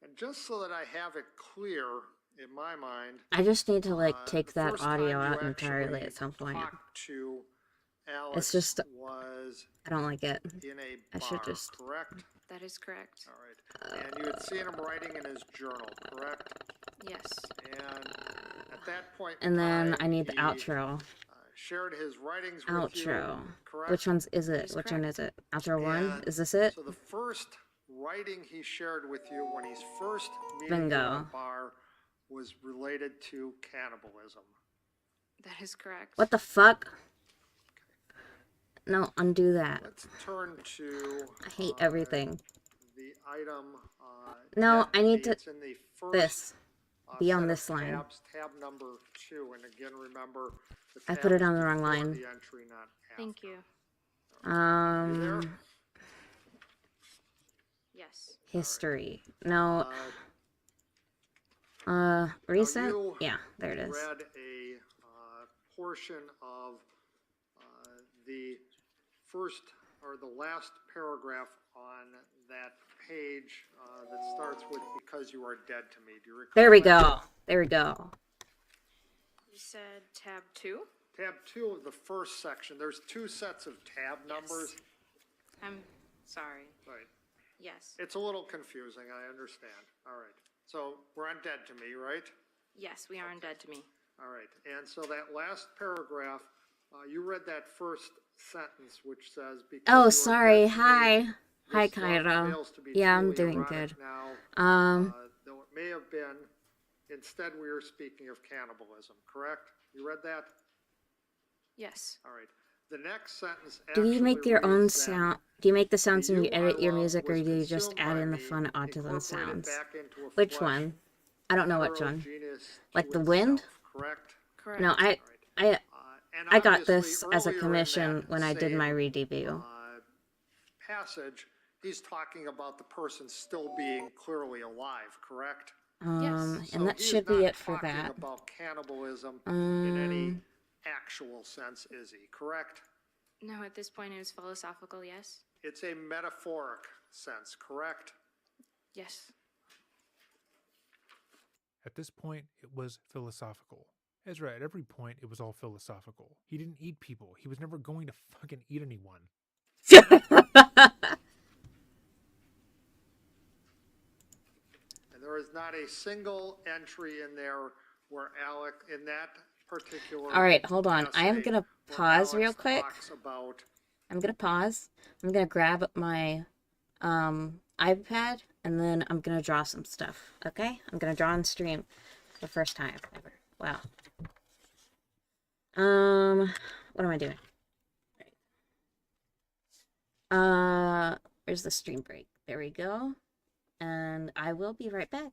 And just so that I have it clear in my mind, I just need to like take the that first audio time you out entirely actually at some point. talked to Alex It's just was I don't like it. in a bar, I should just- correct? That is correct. All right. And you had seen him writing in his journal, correct? Yes. And at that point in And then time, I need the he, outro. shared his writings with you, Outro. correct? Which one's is it? is Which one correct. is it? Outro one? And Is this it? So the first writing he shared with you when he's first meeting you Bingo. at a bar was related to cannibalism. That is correct. What the fuck? No, undo that. Let's turn to... I hate everything. The item... No, debt I need fee. to- It's in the first, This. Be on set of this line. tabs, tab number 2, and again, remember... the I tab put it is on the wrong before line. The entry, not after. Thank you. You there? Yes. History. No. Uh, Recent? you Yeah, there it is. read a portion of the first or the last paragraph on that page that starts with "Because you are dead to me." Do you recall? There we that? go. There we go. You said tab 2? Tab 2 of the first section. There's 2 sets of tab numbers. I'm sorry. Right. Yes. It's a little confusing. I understand. All right. So we're on dead to me, right? Yes, we are undead to me. All right. And so that last paragraph, you read that first sentence, which says, "Because you Oh, are sorry. dead to me, Hi. Hi, this thought Cairo. fails to be Yeah, I'm truly doing erotic good. Now, though it may have been, instead we are speaking of cannibalism, correct? You read that? Yes. All right. The next sentence Do you make actually your own reads then, sound? Do you make the sounds when you "You, I edit your love, music, or was do you just consumed add by in the me, fun autism incorporated sounds? back into a Which flesh one? I don't know which one. heterogeneous Like to the wind? itself," correct? Correct. No, And I got obviously this as a earlier in commission that when I did my same, re-debut. Passage, he's talking about the person still being clearly alive, correct? Yes. And that he's should be not it for talking that. about cannibalism in any Um, actual sense, is he? Correct? No, at this point it was philosophical, yes? It's a metaphoric sense, correct? Yes. At this point, it was philosophical. Ezra, at every point, it was all philosophical. He didn't eat people. He was never going to fucking eat anyone. And there is not a single entry in there where Alec, in that particular. All right, hold on. I am essay, gonna where pause Alex real quick. talks about I'm gonna pause. I'm gonna grab my iPad, and then I'm gonna draw some stuff. Okay? I'm gonna draw on stream for the first time ever. Wow. What am I doing? Right. Where's the stream break? There we go. And I will be right back.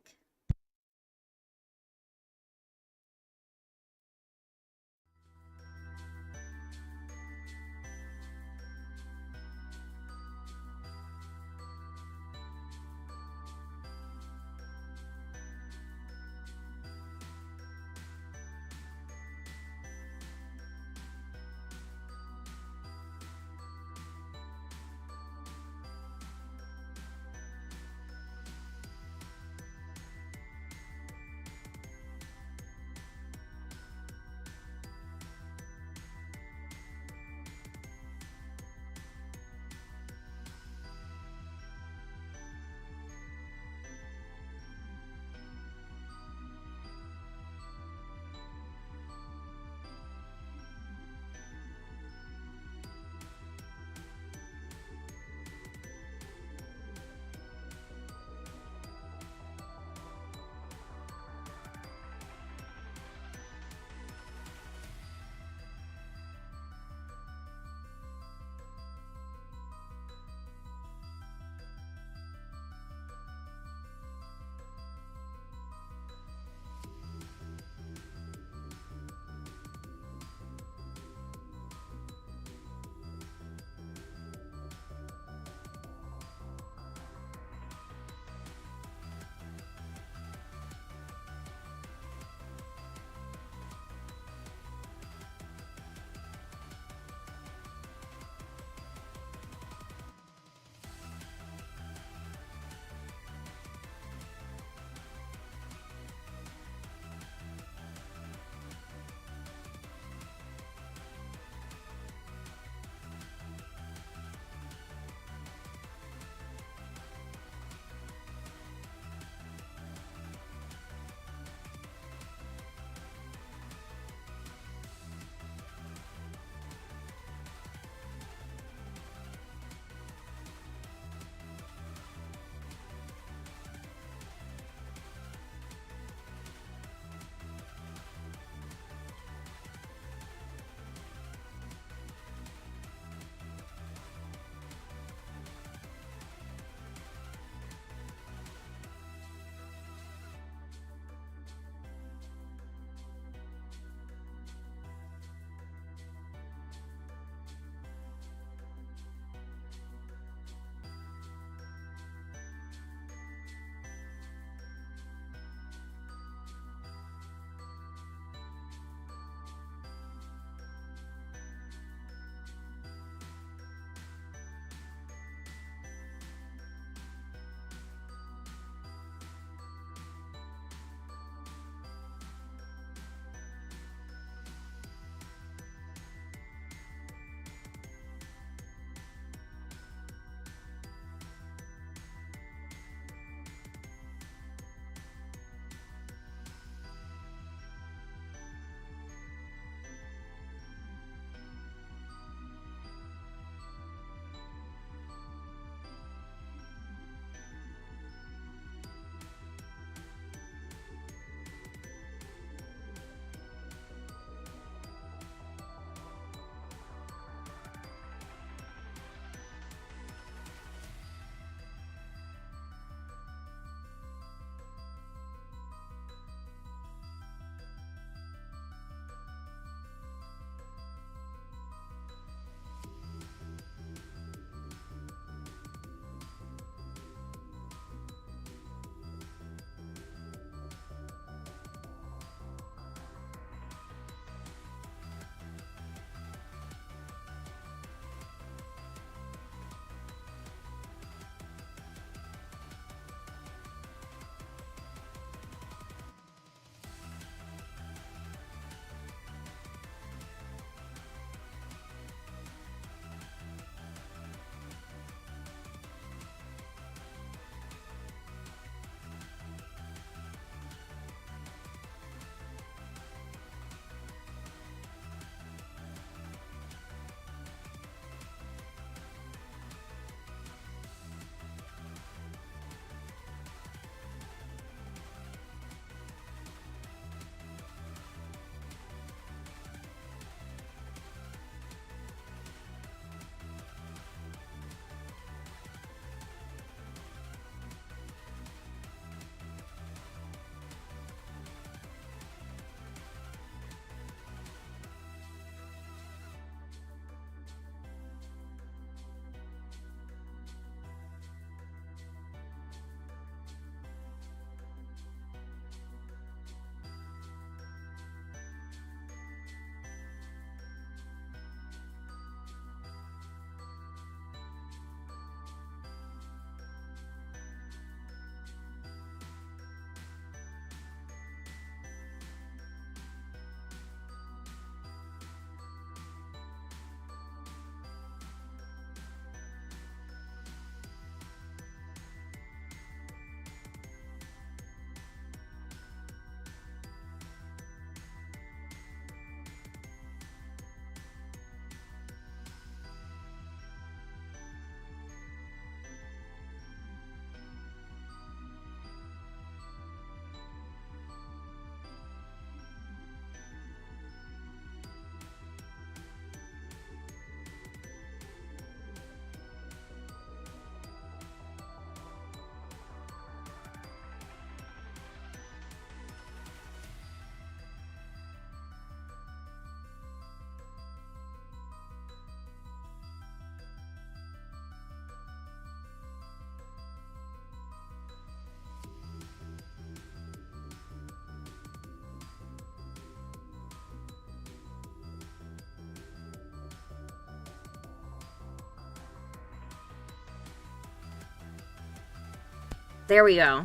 There we go.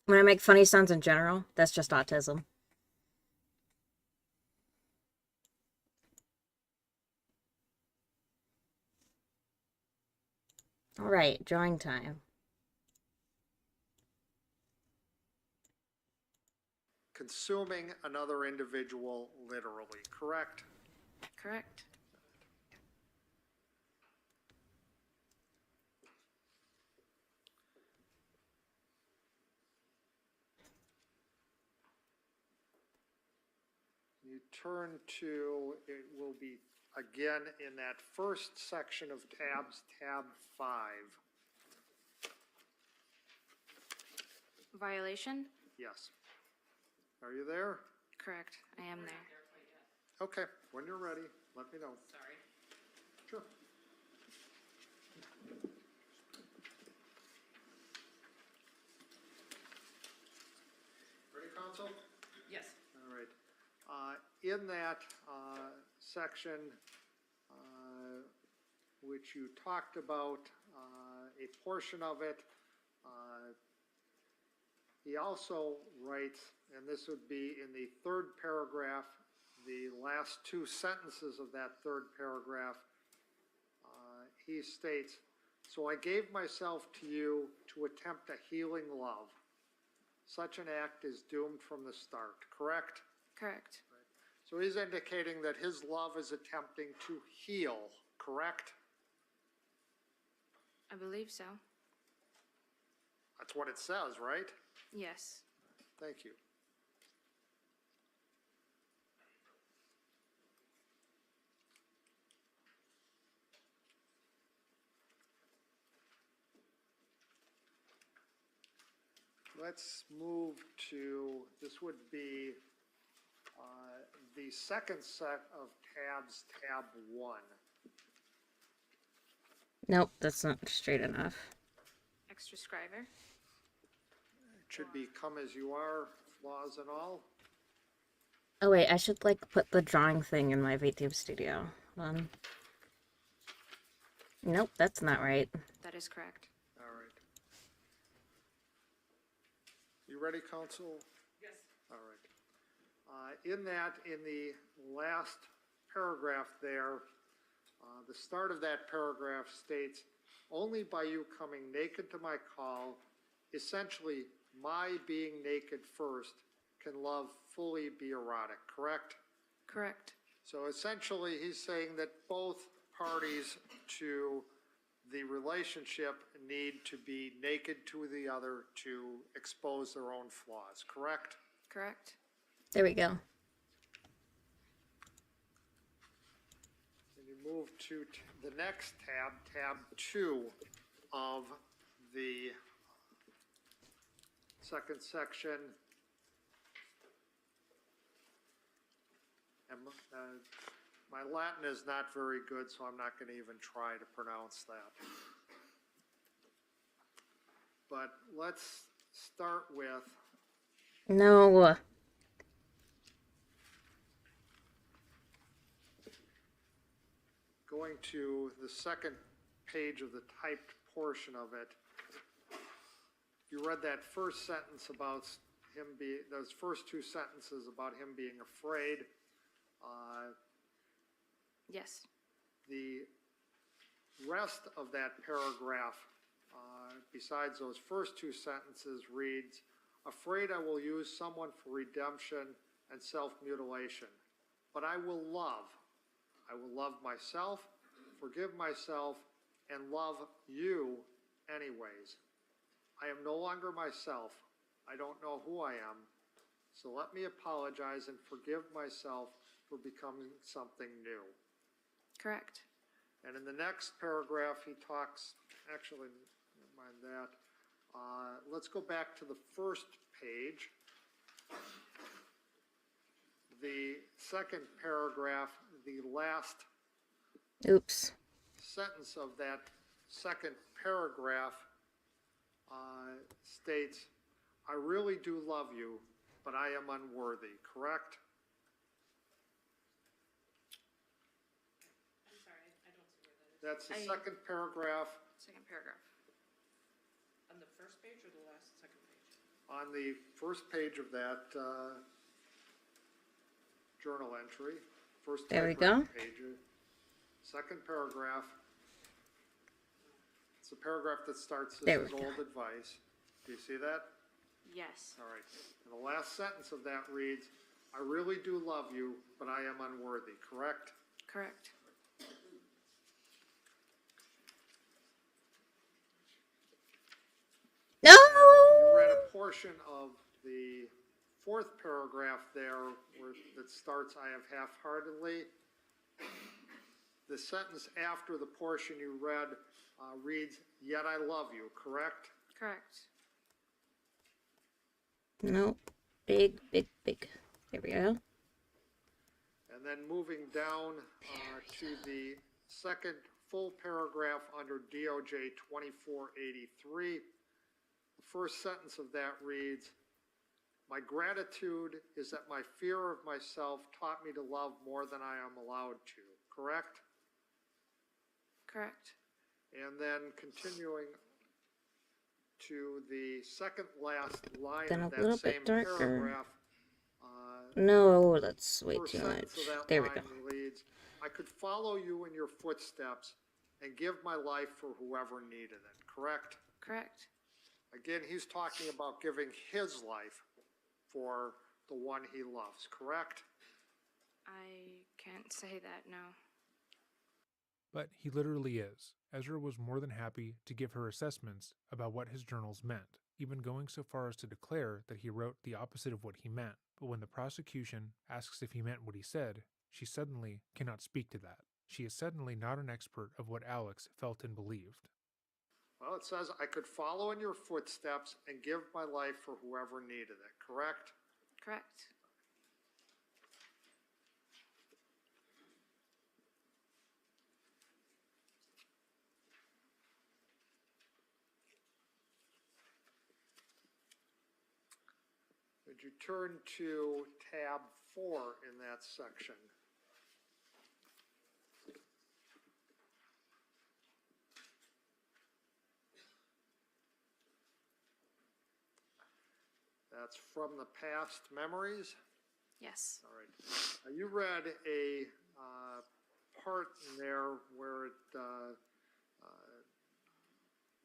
When I make funny sounds in general, that's just autism. All right, drawing time. Consuming another individual literally, correct? Correct. You turn to, it will be again in that first section of tabs, tab 5. Violation? Yes. Are you there? Correct. I am there. Okay, when you're ready, let me know. Sorry. Sure. Ready, counsel? Yes. All right. In that section, which you talked about, a portion of it, he also writes, and this would be in the third paragraph, the last two sentences of that third paragraph, he states, "So I gave myself to you to attempt a healing love. Such an act is doomed from the start," correct? Correct. So he's indicating that his love is attempting to heal, correct? I believe so. That's what it says, right? Yes. Thank you. Let's move to, this would be the second set of tabs, tab 1. Nope, that's not straight enough. Extra scriber? It should be come as you are, flaws and all. Oh wait, I should like put the drawing thing in my VTube studio. Hold on. Nope, that's not right. That is correct. All right. You ready, counsel? Yes. All right. In that, in the last paragraph there, the start of that paragraph states, "Only by you coming naked to my call, essentially my being naked first, can love fully be erotic," correct? Correct. So essentially, he's saying that both parties to the relationship need to be naked to the other to expose their own flaws, correct? Correct. There we go. And you move to the next tab, tab 2 of the second section. And my Latin is not very good, so I'm not going to even try to pronounce that. But let's start with No. going to the second page of the typed portion of it. You read that first sentence about him being, those first two sentences about him being afraid. Yes. The rest of that paragraph, besides those first two sentences, reads, "Afraid I will use someone for redemption and self-mutilation, but I will love. I will love myself, forgive myself, and love you anyways. I am no longer myself. I don't know who I am. So let me apologize and forgive myself for becoming something new." Correct. And in the next paragraph, he talks, actually, never mind that. Let's go back to the first page. The second paragraph, the last Oops. sentence of that second paragraph states, "I really do love you, but I am unworthy," correct? I'm sorry, I don't That's the I- second paragraph Second paragraph. On the first page or the last, second page? on the first page of that journal entry. First There we typewritten go. page. Second paragraph. It's the paragraph that starts, There this is we go. old advice. Do you see that? Yes. All right. And the last sentence of that reads, I really do love you, but I am unworthy, correct? Correct. No! You read a portion of the fourth paragraph there where that starts, I have half-heartedly. The sentence after the portion you read reads, yet I love you, correct? Correct. Nope. Big, big, big. There we go. And then moving down to the second full paragraph under DOJ 2483, the first sentence of that reads, my gratitude is that my fear of myself taught me to love more than I am allowed to, correct? Correct. And then continuing to the second last line Then of a that little same bit darker. paragraph, No, that's way first too sentence much. of that There we line go. reads, I could follow you in your footsteps and give my life for whoever needed it, correct? Correct. Again, he's talking about giving his life for the one he loves, correct? I can't say that, no. But he literally is. Ezra was more than happy to give her assessments about what his journals meant, even going so far as to declare that he wrote the opposite of what he meant. But when the prosecution asks if he meant what he said, she suddenly cannot speak to that. She is suddenly not an expert of what Alex felt and believed. Well, it says, I could follow in your footsteps and give my life for whoever needed it, correct? Correct. Would you turn to tab 4 in that section? That's from the past memories. Yes. All right. You read a part in there where it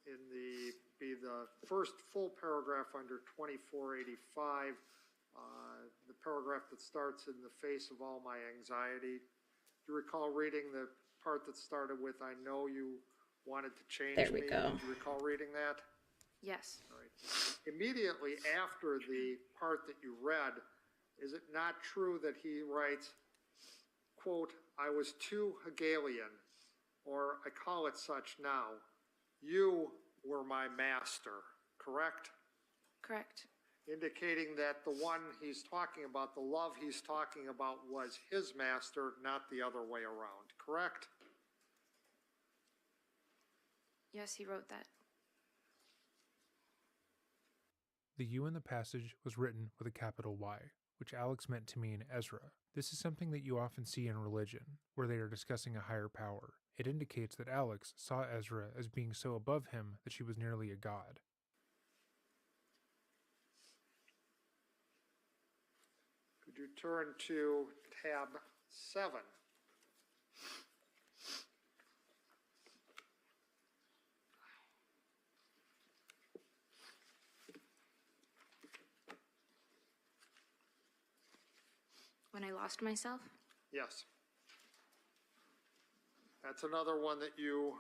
in the first full paragraph under 2485, the paragraph that starts in the face of all my anxiety. Do you recall reading the part that started with, I know you wanted to change There we me? go. Do you recall reading that? Yes. All right. Immediately after the part that you read, is it not true that he writes, quote, I was too Hegelian, or I call it such now. You were my master, correct? Correct. Indicating that the one he's talking about, the love he's talking about, was his master, not the other way around, correct? Yes, he wrote that. The U in the passage was written with a capital Y, which Alex meant to mean Ezra. This is something that you often see in religion, where they are discussing a higher power. It indicates that Alex saw Ezra as being so above him that she was nearly a god. Could you turn to tab 7? When I lost myself? Yes. That's another one that you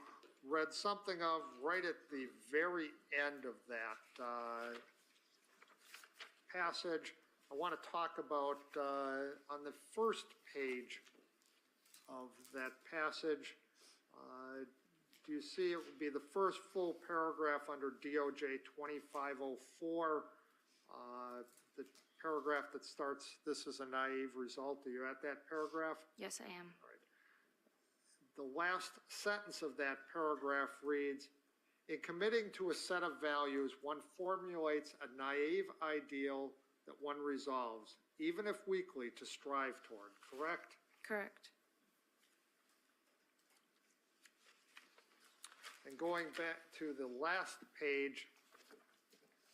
read something of right at the very end of that passage. I want to talk about on the first page of that passage. Do you see it would be the first full paragraph under DOJ 2504, the paragraph that starts, this is a naive result. Are you at that paragraph? Yes, I am. The last sentence of that paragraph reads, in committing to a set of values, one formulates a naive ideal that one resolves, even if weakly, to strive toward, correct? Correct. And going back to the last page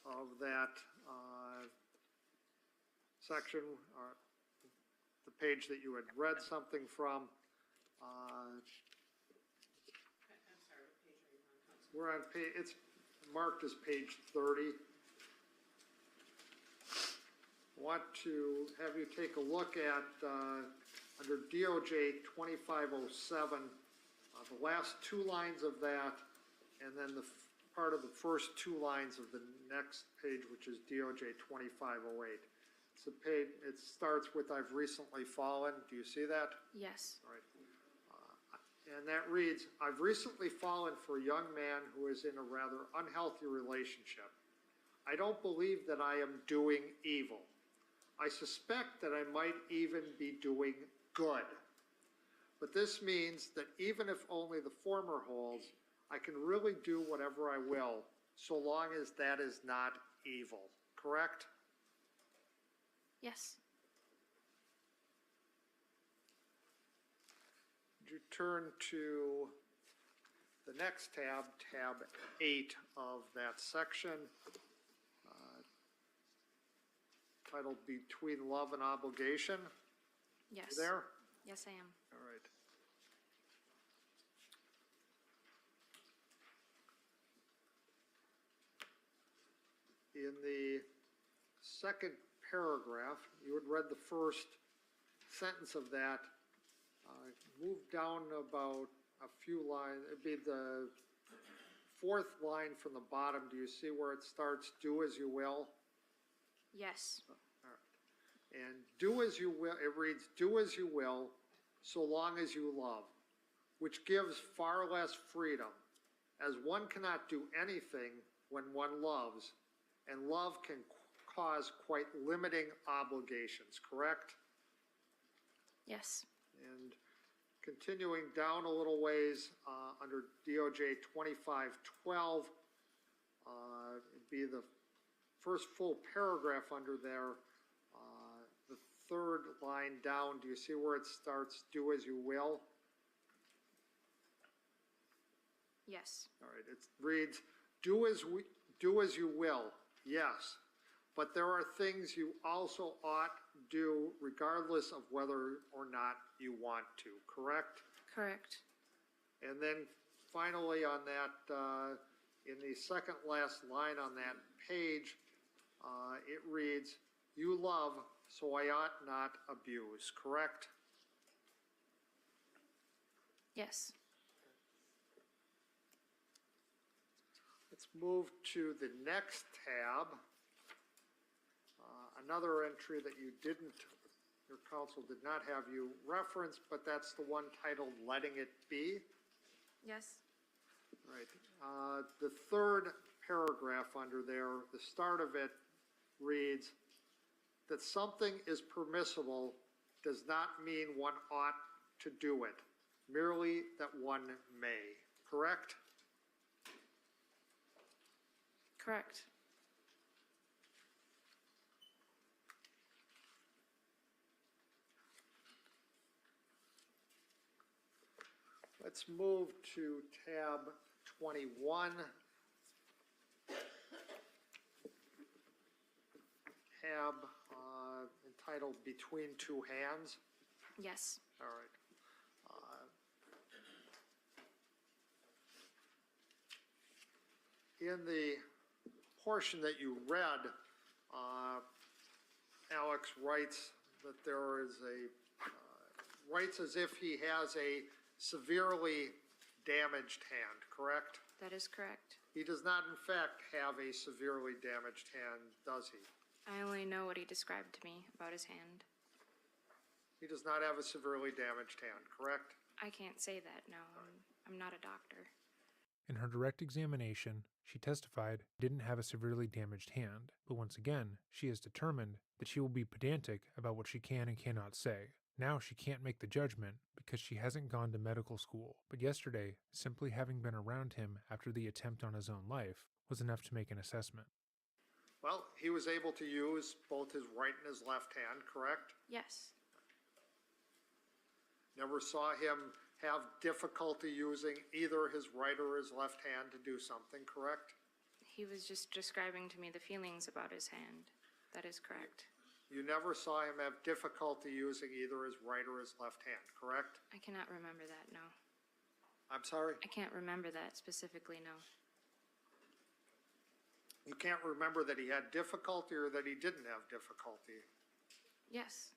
of that section, the page that you had read something from, I'm sorry, what page are you on, Council? we're on page, it's marked as page 30. Want to have you take a look at, under DOJ 2507, the last two lines of that, and then the part of the first two lines of the next page, which is DOJ 2508. It's a page, it starts with "I've recently fallen." Do you see that? Yes. All right. And that reads, "I've recently fallen for a young man who is in a rather unhealthy relationship. I don't believe that I am doing evil. I suspect that I might even be doing good. But this means that even if only the former holds, I can really do whatever I will, so long as that is not evil." Correct? Yes. Would you turn to the next tab, tab 8 of that section, titled "Between Love and Obligation"? Yes. You there? Yes, I am. All right. In the second paragraph, you had read the first sentence of that. Move down about a few lines. It'd be the fourth line from the bottom. Do you see where it starts, "Do as you will"? Yes. And "do as you will," it reads, "Do as you will, so long as you love," which gives far less freedom, as one cannot do anything when one loves, and love can cause quite limiting obligations, correct? Yes. And continuing down a little ways, under DOJ 2512, it'd be the first full paragraph under there, the third line down. Do you see where it starts, "Do as you will"? Yes. All right, it reads, do as you will, yes, but there are things you also ought do regardless of whether or not you want to, correct? Correct. And then finally on that, in the second last line on that page, it reads, "You love, so I ought not abuse," correct? Yes. Let's move to the next tab. Another entry that you didn't, your counsel did not have you reference, but that's the one titled "Letting It Be." Yes. Right. The third paragraph under there, the start of it reads, "That something is permissible does not mean one ought to do it, merely that one may," correct? Correct. Let's move to tab 21. Tab entitled "Between Two Hands." Yes. All right. In the portion that you read, Alex writes that there is writes as if he has a severely damaged hand, correct? That is correct. He does not, in fact, have a severely damaged hand, does he? I only know what he described to me about his hand. He does not have a severely damaged hand, correct? I can't say that, no. I'm not a doctor. In her direct examination, she testified he didn't have a severely damaged hand, but once again, she is determined that she will be pedantic about what she can and cannot say. Now she can't make the judgment because she hasn't gone to medical school, but yesterday, simply having been around him after the attempt on his own life was enough to make an assessment. Well, he was able to use both his right and his left hand, correct? Yes. Never saw him have difficulty using either his right or his left hand to do something, correct? He was just describing to me the feelings about his hand. That is correct. You never saw him have difficulty using either his right or his left hand, correct? I cannot remember that, no. I'm sorry? I can't remember that specifically, no. You can't remember that he had difficulty or that he didn't have difficulty? Yes.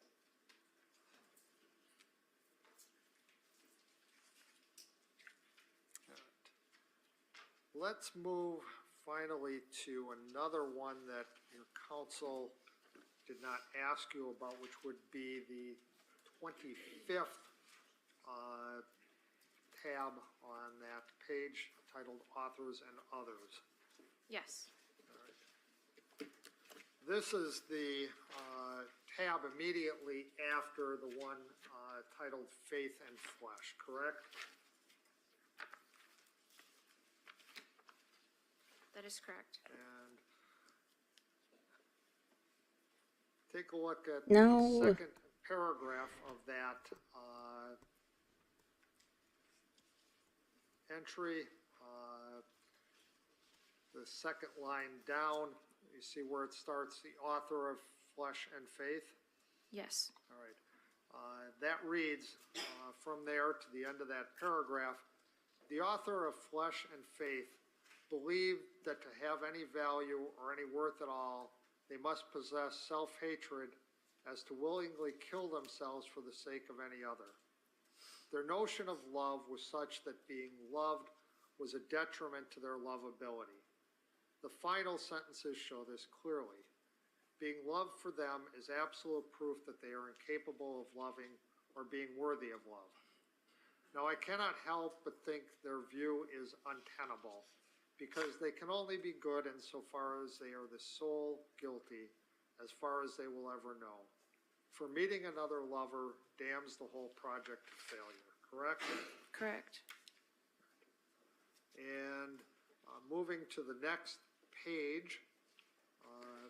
Let's move finally to another one that your counsel did not ask you about, which would be the 25th tab on that page titled Authors and Others. Yes. This is the tab immediately after the one titled Faith and Flesh, correct? That is correct. And take a look at No. the second paragraph of that entry. The second line down, you see where it starts, the author of Flesh and Faith? Yes. All right. That reads, from there to the end of that paragraph, the author of Flesh and Faith believed that to have any value or any worth at all, they must possess self-hatred as to willingly kill themselves for the sake of any other. Their notion of love was such that being loved was a detriment to their lovability. The final sentences show this clearly. Being loved for them is absolute proof that they are incapable of loving or being worthy of love. Now, I cannot help but think their view is untenable, because they can only be good insofar as they are the sole guilty, as far as they will ever know. For meeting another lover damns the whole project to failure, correct? Correct. And moving to the next page,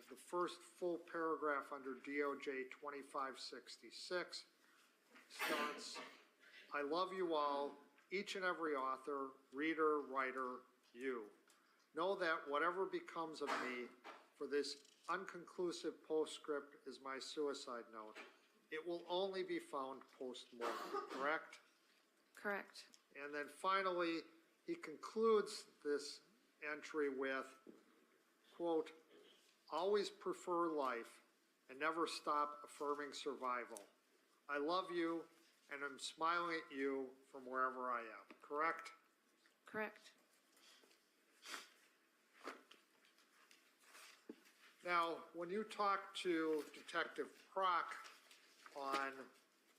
the first full paragraph under DOJ 2566 starts, I love you all, each and every author, reader, writer, you. Know that whatever becomes of me, for this unconclusive postscript is my suicide note. It will only be found post-mortem, correct? Correct. And then finally, he concludes this entry with, quote, always prefer life and never stop affirming survival. I love you and I'm smiling at you from wherever I am, correct? Correct. Now, when you talked to Detective Prock on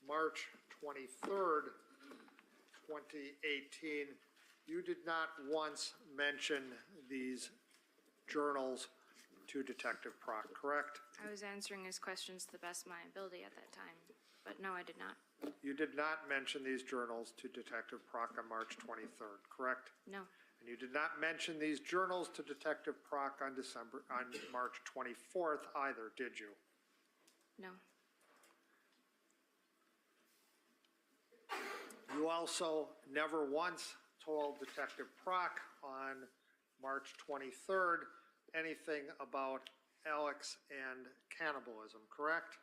March 23rd, 2018, you did not once mention these journals to Detective Prock, correct? I was answering his questions to the best of my ability at that time, but no, I did not. You did not mention these journals to Detective Prock on March 23rd, correct? No. And you did not mention these journals to Detective Prock on March 24th either, did you? No. You also never once told Detective Prock on March 23rd anything about Alex and cannibalism, correct?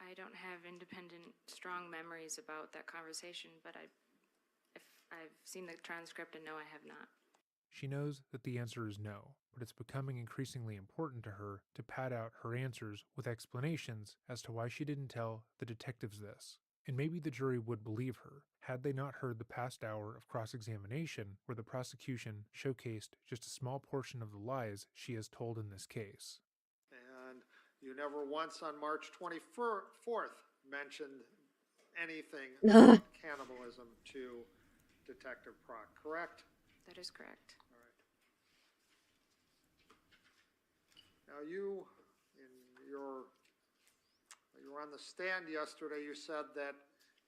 I don't have independent, strong memories about that conversation, but if I've seen the transcript, and no, I have not. She knows that the answer is no, but it's becoming increasingly important to her to pad out her answers with explanations as to why she didn't tell the detectives this. And maybe the jury would believe her, had they not heard the past hour of cross-examination where the prosecution showcased just a small portion of the lies she has told in this case. And you never once on March 24th mentioned anything about cannibalism to Detective Prock, correct? That is correct. All right. Now you were on the stand yesterday, you said that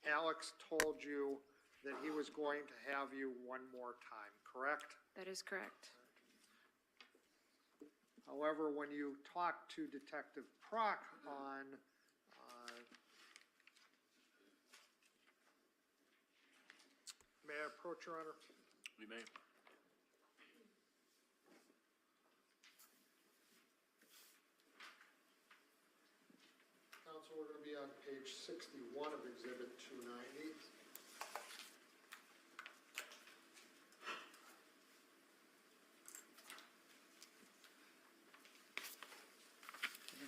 Alex told you that he was going to have you one more time, correct? That is correct. However, when you talked to Detective Prock on May I approach, Your Honor? You may. Counsel, we're going to be on page 61 of Exhibit 290.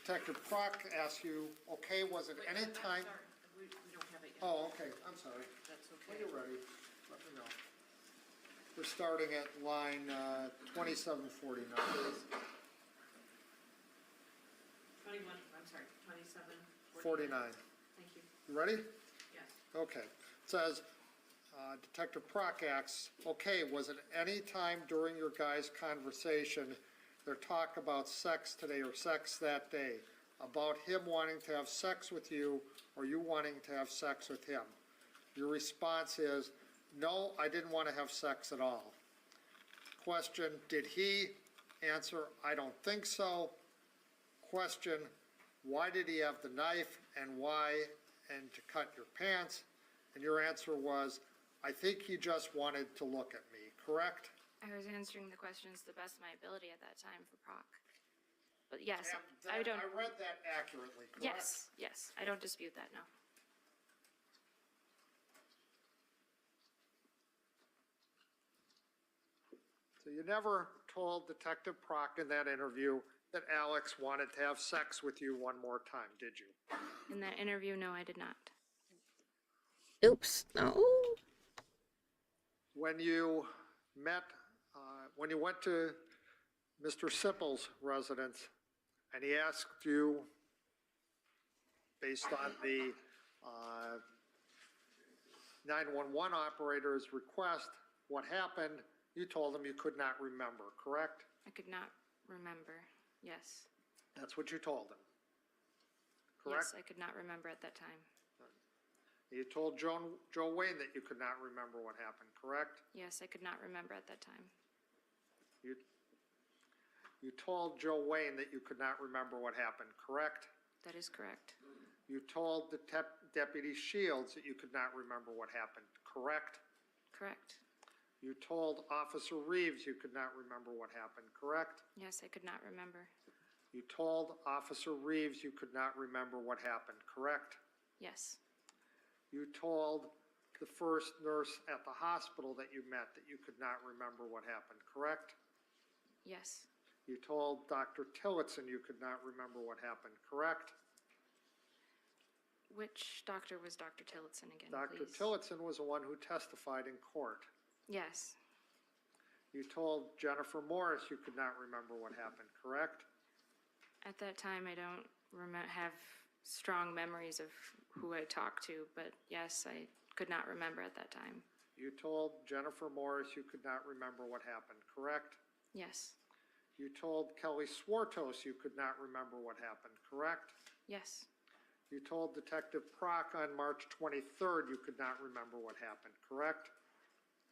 Detective Prock asks you, okay, was it any time? Sorry, we don't have it yet. Oh, okay, I'm sorry. That's When okay. you're ready, let me know. We're starting at line 2749. 21, I'm sorry, 27, 49. Thank you. You ready? Yes. Okay. It says, Detective Prock asks, okay, was it any time during your guys' conversation, their talk about sex today or sex that day, about him wanting to have sex with you or you wanting to have sex with him? Your response is, no, I didn't want to have sex at all. Question, did he? Answer, I don't think so. Question, why did he have the knife and why, and to cut your pants? And your answer was, I think he just wanted to look at me, correct? I was answering the questions to the best of my ability at that time for Proc. But yes, And I don't, I read that accurately, correct? yes, I don't dispute that, no. So you never told Detective Prock in that interview that Alex wanted to have sex with you one more time, did you? In that interview, no, I did not. Oops. No. When you met, when you went to Mr. Sippel's residence and he asked you, based on the 911 operator's request, what happened, you told him you could not remember, correct? I could not remember, yes. That's what you told him, correct? Yes, I could not remember at that time. You told Joe Wayne that you could not remember what happened, correct? Yes, I could not remember at that time. You told Joe Wayne that you could not remember what happened, correct? That is correct. You told the Deputy Shields that you could not remember what happened, correct? Correct. You told Officer Reeves you could not remember what happened, correct? Yes, I could not remember. You told Officer Reeves you could not remember what happened, correct? Yes. You told the first nurse at the hospital that you met that you could not remember what happened, correct? Yes. You told Dr. Tillotson you could not remember what happened, correct? Which doctor was Dr. Tillotson again, Dr. please? Tillotson was the one who testified in court. Yes. You told Jennifer Morris you could not remember what happened, correct? At that time, I don't have strong memories of who I talked to, but yes, I could not remember at that time. You told Jennifer Morris you could not remember what happened, correct? Yes. You told Kelly Swartos you could not remember what happened, correct? Yes. You told Detective Prock on March 23rd you could not remember what happened, correct?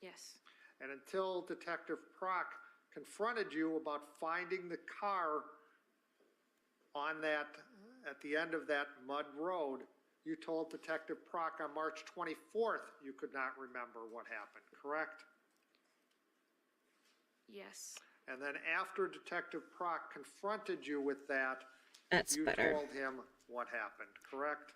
Yes. And until Detective Prock confronted you about finding the car on that, at the end of that mud road, you told Detective Prock on March 24th you could not remember what happened, correct? Yes. And then after Detective Prock confronted you with that, That's you better. told him what happened, correct?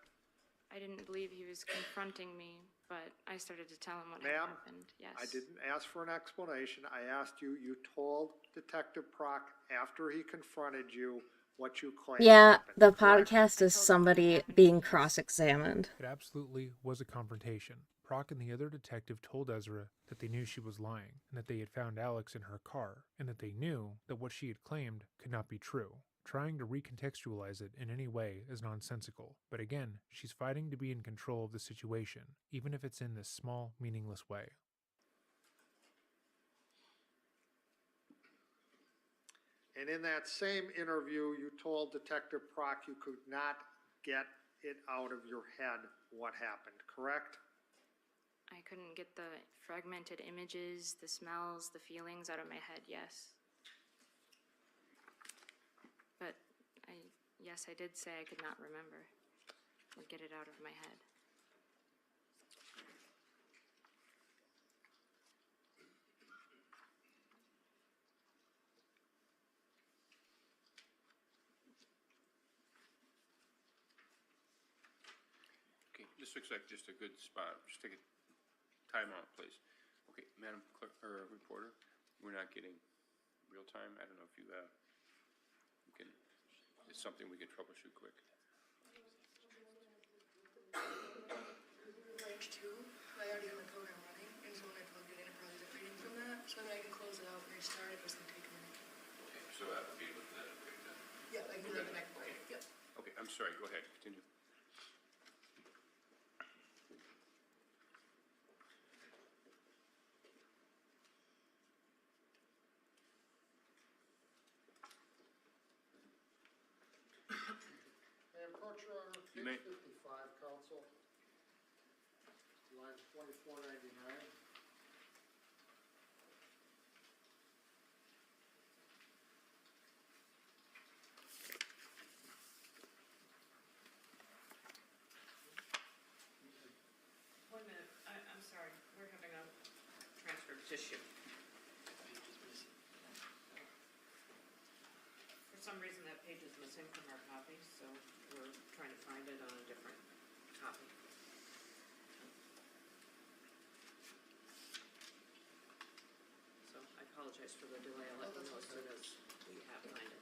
I didn't believe he was confronting me, but I started to tell him what Ma'am, had happened. Yes. I didn't ask for an explanation. I asked you, you told Detective Prock after he confronted you what you claimed Yeah, happened, the correct? podcast is somebody being cross-examined. It absolutely was a confrontation. Proc and the other detective told Ezra that they knew she was lying, and that they had found Alex in her car, and that they knew that what she had claimed could not be true. Trying to recontextualize it in any way is nonsensical, but again, she's fighting to be in control of the situation, even if it's in this small, meaningless way. And in that same interview, you told Detective Prock you could not get it out of your head what happened, correct? I couldn't get the fragmented images, the smells, the feelings out of my head, yes. But yes, I did say I could not remember or get it out of my head. this looks like just a good spot. Just take a timeout, please. Okay, Madam Clerk, or Reporter, we're not getting real time. I don't know if you, it's something we can troubleshoot quick. Range 2, I already have my program running, and so when I plugged it in, it probably isn't reading from that, so then I can close it out and restart it, but it's gonna take a minute. Okay, so that would be with that, okay, then. Yeah, I can do that the next way, yep. Okay, I'm sorry, go ahead, continue. May I approach your honor, You may. page 55, counsel, line 2499. One minute, I'm sorry, we're having a transcript issue. For some reason, that page is missing from our copy, so we're trying to find it on a different copy. So I apologize for the delay, I'll let you know as soon as we have find it.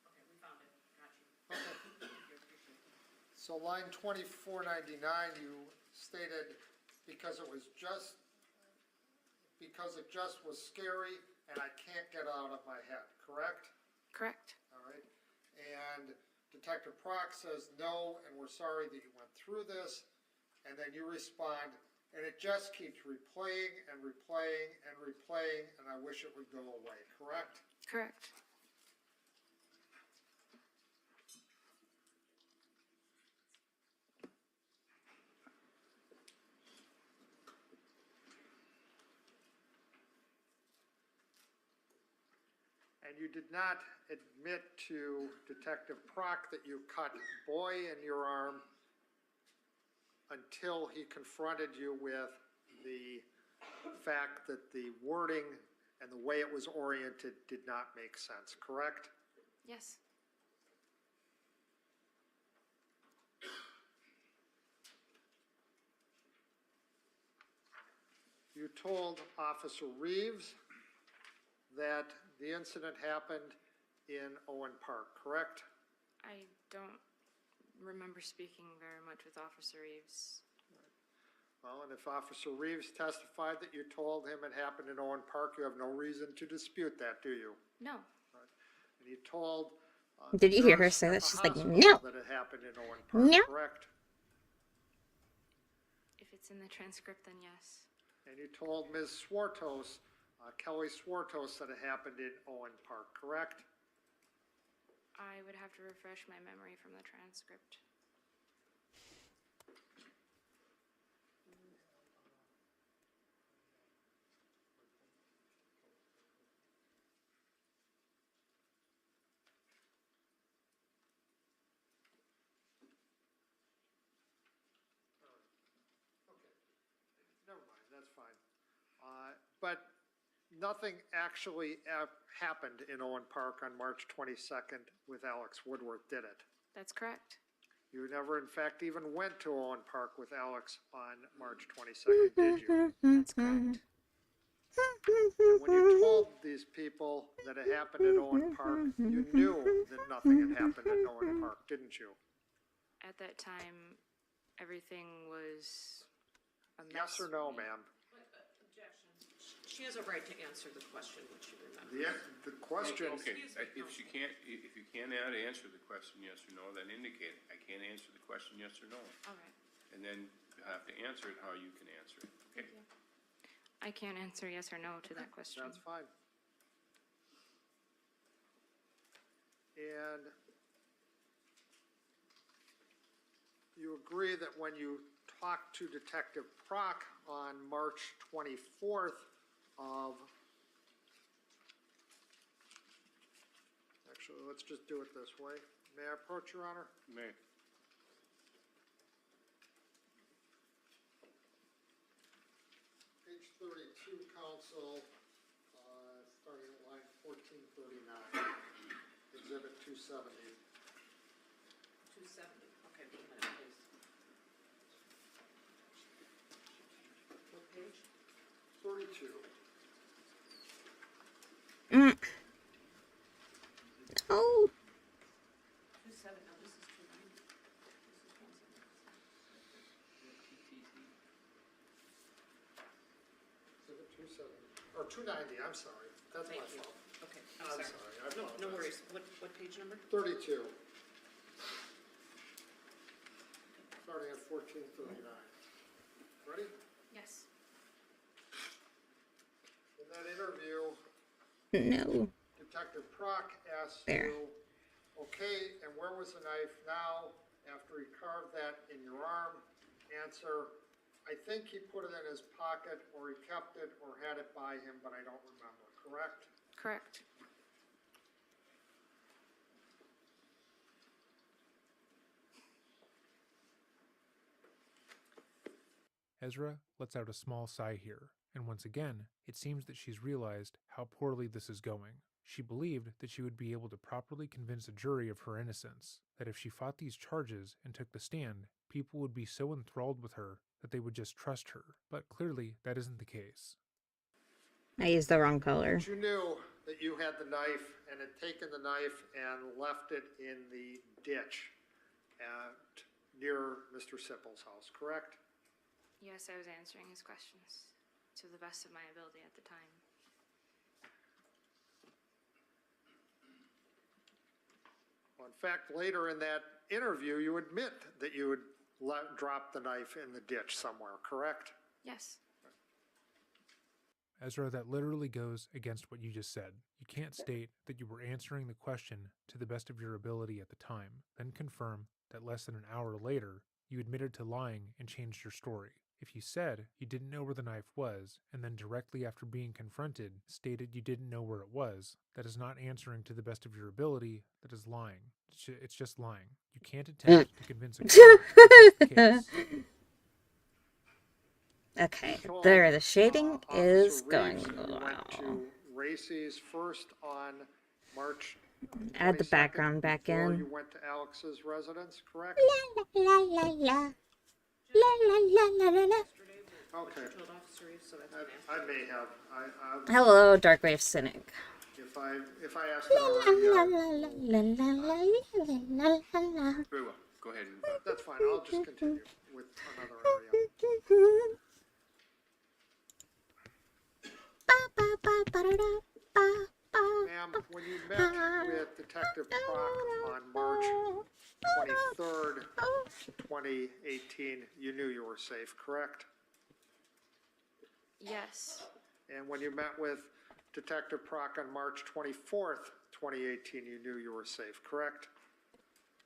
Okay, we found it, got you. So line 2499, you stated because it just was scary and I can't get it out of my head, correct? Correct. All right. And Detective Prock says no, and we're sorry that you went through this. And then you respond, and it just keeps replaying and replaying and replaying, and I wish it would go away, correct? Correct. And you did not admit to Detective Prock that you cut Boy in your arm until he confronted you with the fact that the wording and the way it was oriented did not make sense, correct? Yes. You told Officer Reeves that the incident happened in Owen Park, correct? I don't remember speaking very much with Officer Reeves. Well, and if Officer Reeves testified that you told him it happened in Owen Park, you have no reason to dispute that, do you? No. And you told. Did you hear her nurse say at that? the She's like, hospital no. That it happened in Owen Park, No. correct? If it's in the transcript, then yes. And you told Ms. Swartos, Kelly Swartos, that it happened in Owen Park, correct? I would have to refresh my memory from the transcript. Never mind, that's fine. But nothing actually happened in Owen Park on March 22nd with Alex Woodworth, did it? That's correct. You never, in fact, even went to Owen Park with Alex on March 22nd, did you? That's correct. And when you told these people that it happened in Owen Park, you knew that nothing had happened in Owen Park, didn't you? At that time, everything was a mess. Yes or no, for me. ma'am? Objection. She has a right to answer the question when she remembers. The question, Okay, Excuse me, if you can't answer the question yes or no, then indicate, I can't answer the question yes or no. All right. And then you have to answer it how you can answer it, okay? I can't answer yes or no to that question. that's fine. And you agree that when you talked to Detective Prock on March 24th of, actually, let's just do it this way. May I approach, Your Honor? May. Page 32, counsel, starting at line 1439, exhibit 270. 270, okay, wait a minute, please. What page? 32. Oh, 270, no, this is 290. This is 170. Exhibit 270, or 290, I'm sorry. That's my Thank you. fault. Okay, I'm I'm sorry. sorry. I No apologize. worries. What page number? 32. Starting at 1439. Ready? Yes. In that interview, no. Detective Prock asked There. you, okay, and where was the knife now after he carved that in your arm? Answer, I think he put it in his pocket, or he kept it, or had it by him, but I don't remember, correct? Correct. Ezra lets out a small sigh here, and once again, it seems that she's realized how poorly this is going. She believed that she would be able to properly convince a jury of her innocence, that if she fought these charges and took the stand, people would be so enthralled with her that they would just trust her. But clearly, that isn't the case. I used the wrong color. But you knew that you had the knife and had taken the knife and left it in the ditch near Mr. Sippel's house, correct? Yes, I was answering his questions to the best of my ability at the time. Well, in fact, later in that interview, you admit that you had dropped the knife in the ditch somewhere, correct? Yes. Ezra, that literally goes against what you just said. You can't state that you were answering the question to the best of your ability at the time, then confirm that less than an hour later, you admitted to lying and changed your story. If you said you didn't know where the knife was, and then directly after being confronted, stated you didn't know where it was, that is not answering to the best of your ability, that is lying. It's just lying. You can't attempt to convince a court that that's the case. Okay, So, there, the shading is Officer going Reeves, you went wow. to Racy's first on March Add the 22nd background back before in. you went to Alex's residence, correct? La la la la. La la la la la la. Yesterday, but Okay. you told Officer Reeves, so that's what I'm I asking. may have. Hello, Darkwave Cynic. If I asked it La la already, la la la la la la la la la. Very well. Go ahead and, that's fine. I'll just continue with another area. Ba ba ba ba da da ba ba. Ma'am, when you met with Detective Prock on March 23rd, 2018, you knew you were safe, correct? Yes. And when you met with Detective Prock on March 24th, 2018, you knew you were safe, correct?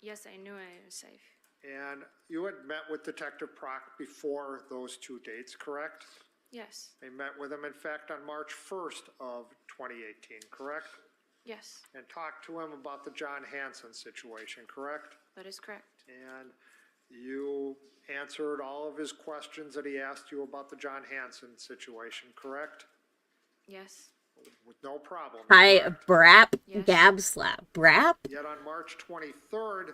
Yes, I knew I was safe. And you had met with Detective Prock before those two dates, correct? Yes. They met with him, in fact, on March 1st of 2018, correct? Yes. And talked to him about the John Hanson situation, correct? That is correct. And you answered all of his questions that he asked you about the John Hanson situation, correct? Yes. With no problem. Hi, correct? Brap, Yes. Gab Slap. Brap? Yet on March 23rd,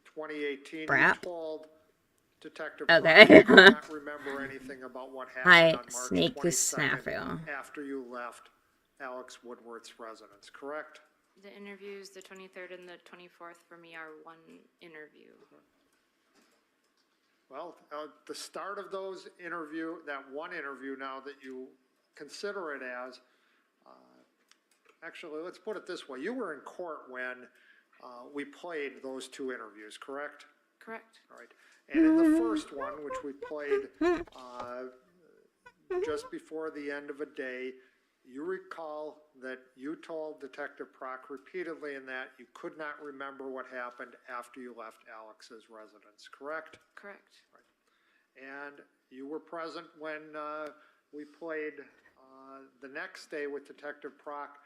2018, Brap. you told Detective Okay. Prock you did not remember anything about what happened Hi, on March Snake 22nd Snafu. after you left Alex Woodworth's residence, correct? The interviews, the 23rd and the 24th for me are one interview. Well, the start of those that one interview now that you consider it as, actually, let's put it this way. You were in court when we played those two interviews, correct? Correct. All right. And in the first one, which we played just before the end of a day, you recall that you told Detective Prock repeatedly in that you could not remember what happened after you left Alex's residence, correct? Correct. And you were present when we played the next day with Detective Prock,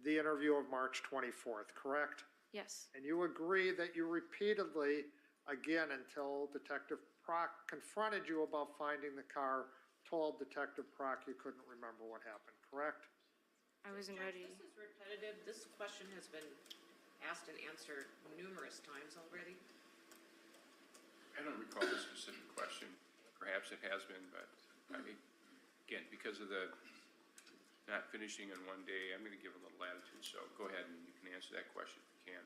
the interview of March 24th, correct? Yes. And you agree that you repeatedly, again until Detective Prock confronted you about finding the car, told Detective Prock you couldn't remember what happened, correct? I wasn't Judge, ready. this is repetitive. This question has been asked and answered numerous times already. I don't recall the specific question. Perhaps it has been, but again, because of the not finishing in one day, I'm going to give a little latitude. So go ahead and you can answer that question if you can.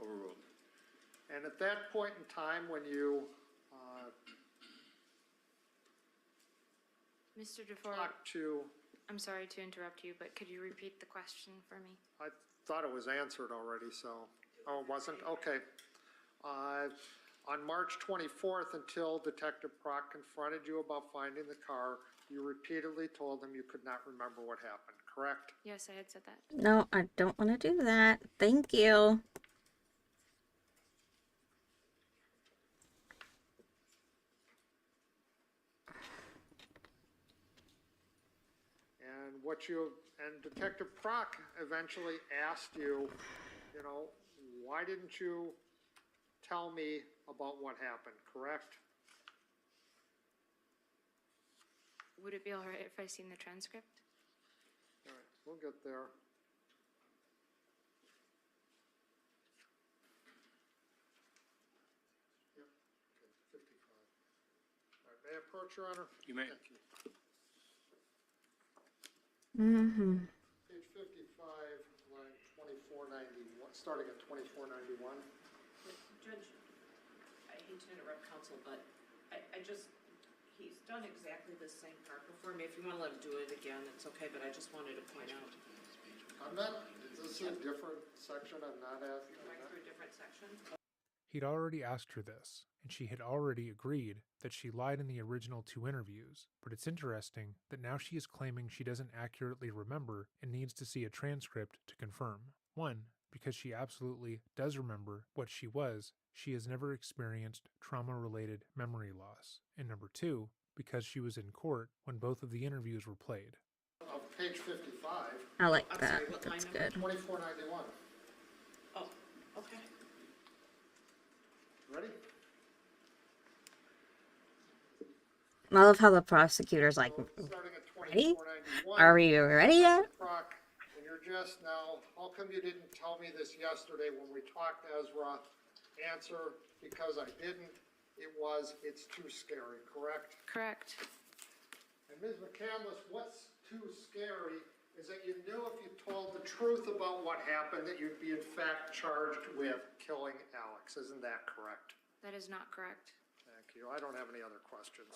Overruled. And at that point in time when you Mr. DeFore, talked to, I'm sorry to interrupt you, but could you repeat the question for me? I thought it was answered already, so, oh, it wasn't? Okay. On March 24th, until Detective Prock confronted you about finding the car, you repeatedly told him you could not remember what happened, correct? Yes, I had said that. No, I don't want to do that. Thank you. And Detective Prock eventually asked you, you know, why didn't you tell me about what happened, correct? Would it be all right if I seen the transcript? All right, we'll get there. Yep, okay, 55. All right, may I approach, Your Honor? You may. Thank you. Mm-hmm. Page 55, line 2491, starting at 2491. Judge, I hate to interrupt counsel, but I just, he's done exactly the same part before me. If you want to let him do it again, it's okay, but I just wanted to point out. I'm not, is this a different section I'm not asking? Going through a different section. He'd already asked her this, and she had already agreed that she lied in the original 2 interviews, but it's interesting that now she is claiming she doesn't accurately remember and needs to see a transcript to confirm. 1, because she absolutely does remember what she was, she has never experienced trauma-related memory loss, and number 2, because she was in court when both of the interviews were played. Of page 55, I like I'm that. sorry, what line That's number? good. 2491. Oh, okay. Ready? I love how the prosecutor's like, So, starting at ready? 2491. Are we ready yet? Prock, and you're just now, how come you didn't tell me this yesterday when we talked, Ezra? Answer, because I didn't. It's too scary, correct? Correct. And Ms. McCandless, what's too scary is that you knew if you told the truth about what happened, that you'd be in fact charged with killing Alex. Isn't that correct? That is not correct. Thank you. I don't have any other questions.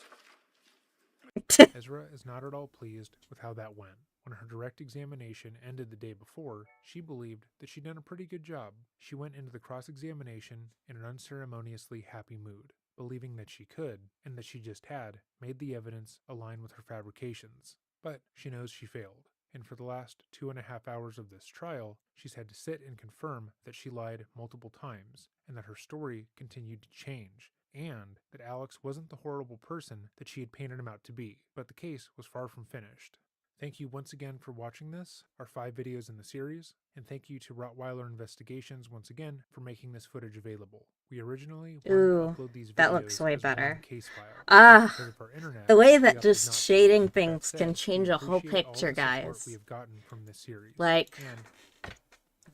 Ezra is not at all pleased with how that went. When her direct examination ended the day before, she believed that she'd done a pretty good job. She went into the cross-examination in an unceremoniously happy mood, believing that she could, and that she just had, made the evidence align with her fabrications. But she knows she failed, and for the last 2.5 hours of this trial, she's had to sit and confirm that she lied multiple times, and that her story continued to change, and that Alex wasn't the horrible person that she had painted him out to be, but the case was far from finished. Thank you once again for watching this, our 5 videos in the series, and thank you to Rottweiler Investigations once again for making this footage available. We originally wanted Ooh, to upload these videos that looks way as one better. case file, but Ah, because of our internet, the way we that opted just not to. shading That things said, can we change a whole appreciate all picture, the support guys. we have gotten from this series. Like, And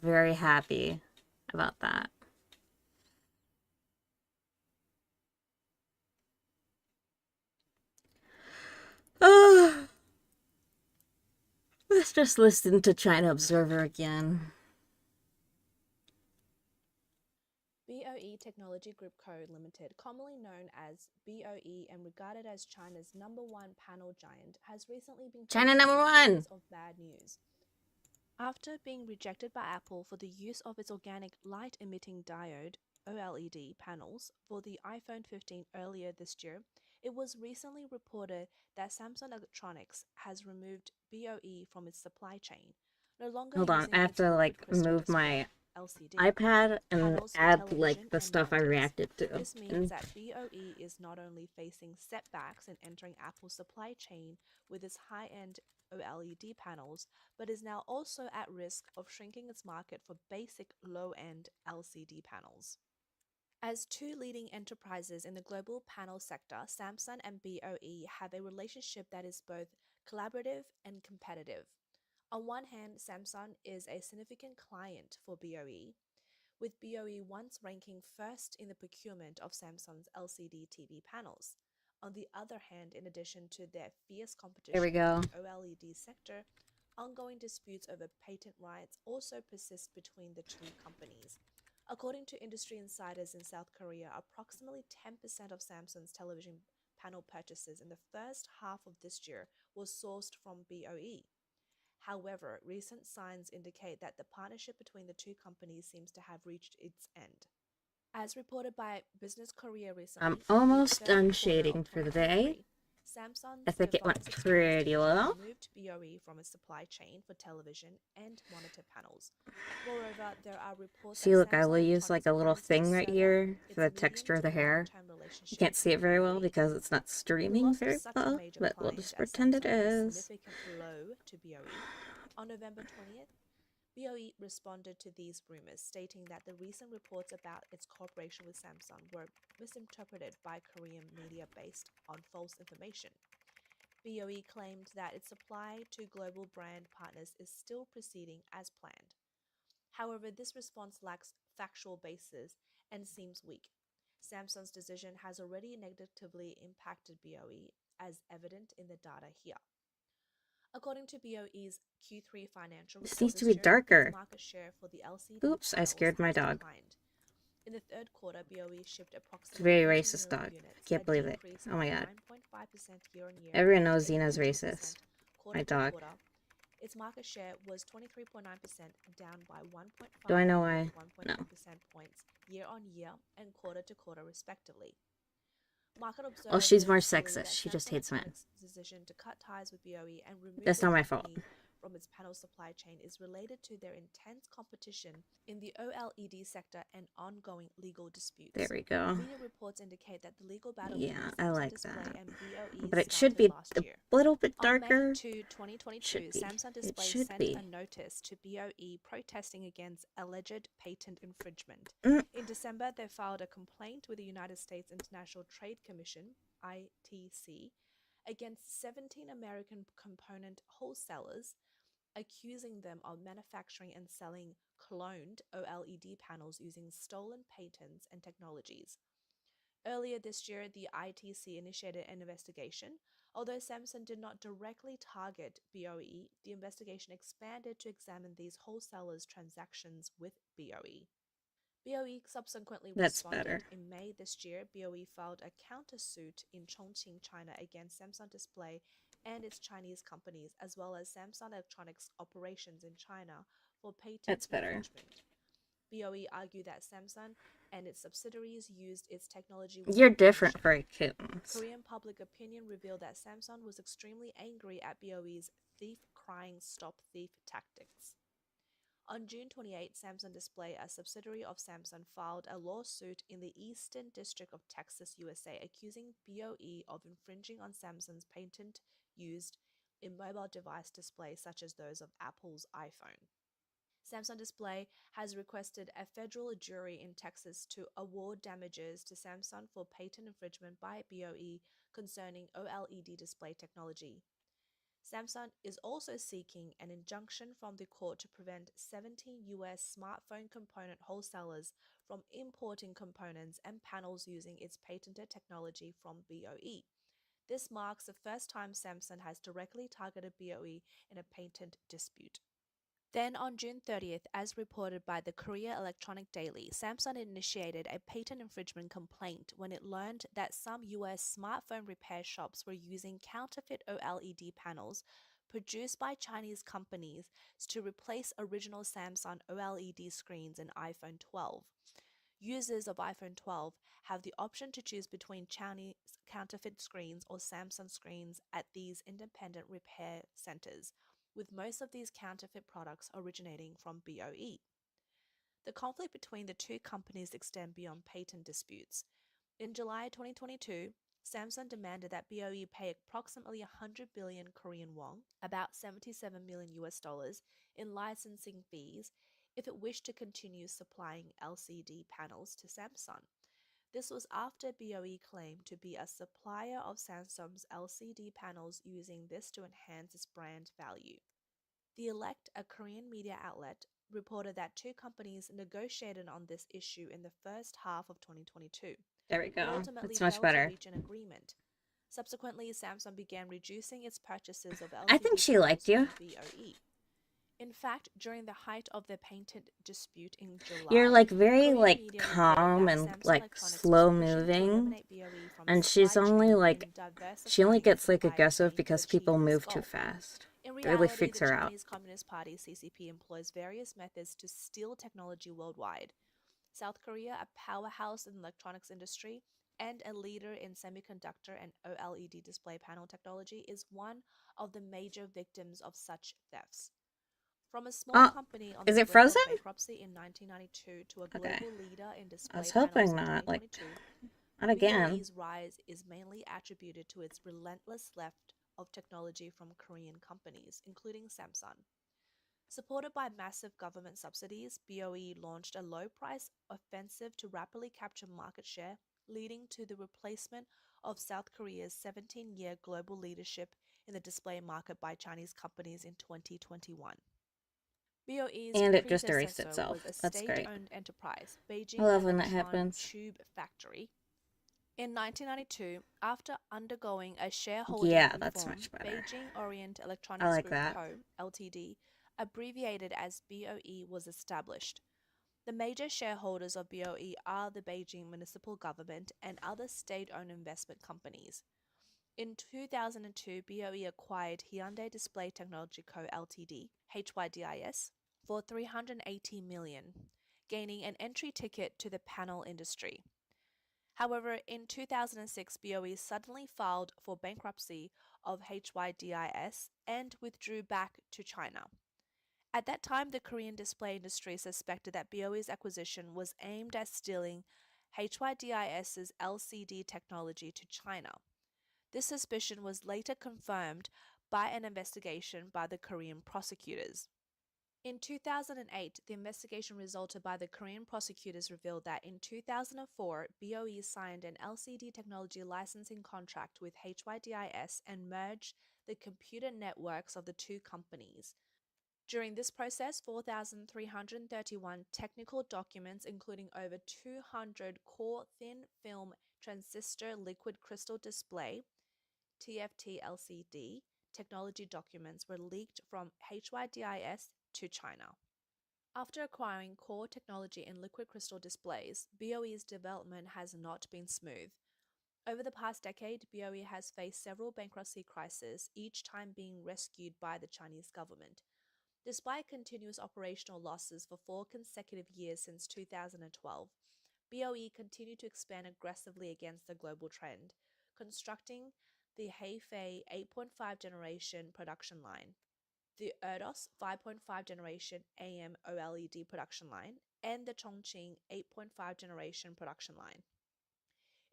very happy about that. Let's just listen to China Observer again. BOE Technology Group Co. Limited, commonly known as BOE and regarded as China's #1 panel giant, has recently been China facing number a one! series of bad news. After being rejected by Apple for the use of its organic light-emitting diode (OLED) panels for the iPhone 15 earlier this year, It was recently reported that Samsung Electronics has removed BOE from its supply chain, no longer Hold on, using I have its to liquid like crystal move display my LCD iPad and panels for add like television the and stuff I monitors. reacted to. This means that BOE is not only facing setbacks in entering Apple's supply chain with its high-end OLED panels, but is now also at risk of shrinking its market for basic low-end LCD panels. As two leading enterprises in the global panel sector, Samsung and BOE have a relationship that is both collaborative and competitive. On one hand, Samsung is a significant client for BOE, with BOE once ranking first in the procurement of Samsung's LCD TV panels. On the other hand, in addition to their fierce There we competition go. in the OLED sector, ongoing disputes over patent rights also persist between the two companies. According to industry insiders in South Korea, approximately 10% of Samsung's television panel purchases in the first half of this year was sourced from BOE. However, recent signs indicate that the partnership between the two companies seems to have reached its end. As reported by Business Korea recently, I'm in the almost third done quarter shading of for the day. 2023, Samsung's I think it went Device Experience pretty division well. removed BOE from its supply chain for television and monitor panels. Moreover, there are reports See, that look, I will Samsung use like a little Electronics plans thing to right serve here its for the medium texture of to the hair. long-term You relationship can't see it with very well BOE. because it's not The streaming loss of very such a well, major but we'll client just as pretend it Samsung is a is. significant blow to BOE. On November 20th, BOE responded to these rumors, stating that the recent reports about its cooperation with Samsung were misinterpreted by Korean media based on false information. BOE claimed that its supply to global brand partners is still proceeding as planned. However, this response lacks factual basis and seems weak. Samsung's decision has already negatively impacted BOE, as evident in the data here. According to BOE's Q3 financial This report needs to this be year, its darker. market share for the LCD Oops, I panels scared my has dog. declined. In the third quarter, BOE shipped It's a approximately very 80 racist million dog. units, I can't a believe it. decrease Oh of my god. 9.5% year-on-year Everyone knows and Xena's 18% racist. My dog. quarter-to-quarter. Its market share was 23.9%, down by 1.5 Do I know and why? 1.8 No. percent points year-on-year and quarter-to-quarter respectively. Market Oh, observers she's more believe that sexist. She just Samsung hates men. Electronics' decision to cut ties with BOE and remove That's the not my fault. company from its panel supply chain is related to their intense competition in the OLED sector and ongoing legal disputes. There we go. Media reports indicate that the legal battle Yeah, between I Samsung like Display that. and BOE But it should started be last a year. little bit On May darker. 2, 2022, Should be. Samsung It Display should sent be. a notice to BOE protesting against alleged patent infringement. Mm. In December, they filed a complaint with the United States International Trade Commission, ITC, against 17 American component wholesalers, accusing them of manufacturing and selling cloned OLED panels using stolen patents and technologies. Earlier this year, the ITC initiated an investigation. Although Samsung did not directly target BOE, the investigation expanded to examine these wholesalers' transactions with BOE. BOE subsequently That's responded. better. In May this year, BOE filed a countersuit in Chongqing, China against Samsung Display and its Chinese companies, as well as Samsung Electronics operations in China for patent That's better. infringement. BOE argued that Samsung and its subsidiaries used its technology You're without different permission. for kittens. Korean public opinion revealed that Samsung was extremely angry at BOE's thief crying stop thief tactics. On June 28, Samsung Display, a subsidiary of Samsung, filed a lawsuit in the Eastern District of Texas, USA, accusing BOE of infringing on Samsung's patent used in mobile device displays such as those of Apple's iPhone. Samsung Display has requested a federal jury in Texas to award damages to Samsung for patent infringement by BOE concerning OLED display technology. Samsung is also seeking an injunction from the court to prevent 17 US smartphone component wholesalers from importing components and panels using its patented technology from BOE. This marks the first time Samsung has directly targeted BOE in a patent dispute. Then on June 30th, as reported by the Korea Electronic Daily, Samsung initiated a patent infringement complaint when it learned that some US smartphone repair shops were using counterfeit OLED panels produced by Chinese companies to replace original Samsung OLED screens in iPhone 12. Users of iPhone 12 have the option to choose between Chinese counterfeit screens or Samsung screens at these independent repair centers, with most of these counterfeit products originating from BOE. The conflict between the two companies extend beyond patent disputes. In July 2022, Samsung demanded that BOE pay approximately 100 billion Korean won, about 77 million US dollars, in licensing fees if it wished to continue supplying LCD panels to Samsung. This was after BOE claimed to be a supplier of Samsung's LCD panels, using this to enhance its brand value. The Elect, a Korean media outlet, reported that two companies negotiated on this issue in the first half of 2022. There we But go. ultimately That's much failed better. to reach an agreement. Subsequently, Samsung began reducing its purchases of LCD I think she liked you. from BOE. In fact, during the height of the patent dispute in July, You're like very Korean like media reported calm that and Samsung like Electronics was slow pushing to moving, eliminate BOE from and its she's supply only chain like and she only diversifying its gets like supply aggressive chain to because achieve people this move too goal. fast. In It really reality, freaks the her out. Chinese Communist Party (CCP) employs various methods to steal technology worldwide. South Korea, a powerhouse in the electronics industry and a leader in semiconductor and OLED display panel technology, is one of the major victims of such thefts. From a small company on Is the it brink frozen? of bankruptcy in 1992 to a Okay. global leader in I display was panels hoping in not. Like, 2022, not again. BOE's rise is mainly attributed to its relentless theft of technology from Korean companies, including Samsung. Supported by massive government subsidies, BOE launched a low-price offensive to rapidly capture market share, leading to the replacement of South Korea's 17-year global leadership in the display market by Chinese companies in 2021. BOE's And it just erased predecessor itself. was a That's great. state-owned enterprise, I Beijing love when that Electron happens. Tube Factory. In 1992, after undergoing a shareholding Yeah, reform, that's much better. Beijing Orient I Electronics like Group that. Co., Ltd., abbreviated as BOE, was established. The major shareholders of BOE are the Beijing municipal government and other state-owned investment companies. In 2002, BOE acquired Hyundai Display Technology Co., Ltd., HYDIS, for $380 million, gaining an entry ticket to the panel industry. However, in 2006, BOE suddenly filed for bankruptcy of HYDIS and withdrew back to China. At that time, the Korean display industry suspected that BOE's acquisition was aimed at stealing HYDIS's LCD technology to China. This suspicion was later confirmed by an investigation by the Korean prosecutors. In 2008, the investigation resulted by the Korean prosecutors revealed that in 2004, BOE signed an LCD technology licensing contract with HYDIS and merged the computer networks of the two companies. During this process, 4,331 technical documents, including over 200 core thin film transistor liquid crystal display (TFT LCD) technology documents, were leaked from HYDIS to China. After acquiring core technology in liquid crystal displays, BOE's development has not been smooth. Over the past decade, BOE has faced several bankruptcy crises, each time being rescued by the Chinese government. Despite continuous operational losses for 4 consecutive years since 2012, BOE continued to expand aggressively against the global trend, constructing the Hefei 8.5 generation production line, the Erdos 5.5 generation AM OLED production line, and the Chongqing 8.5 generation production line.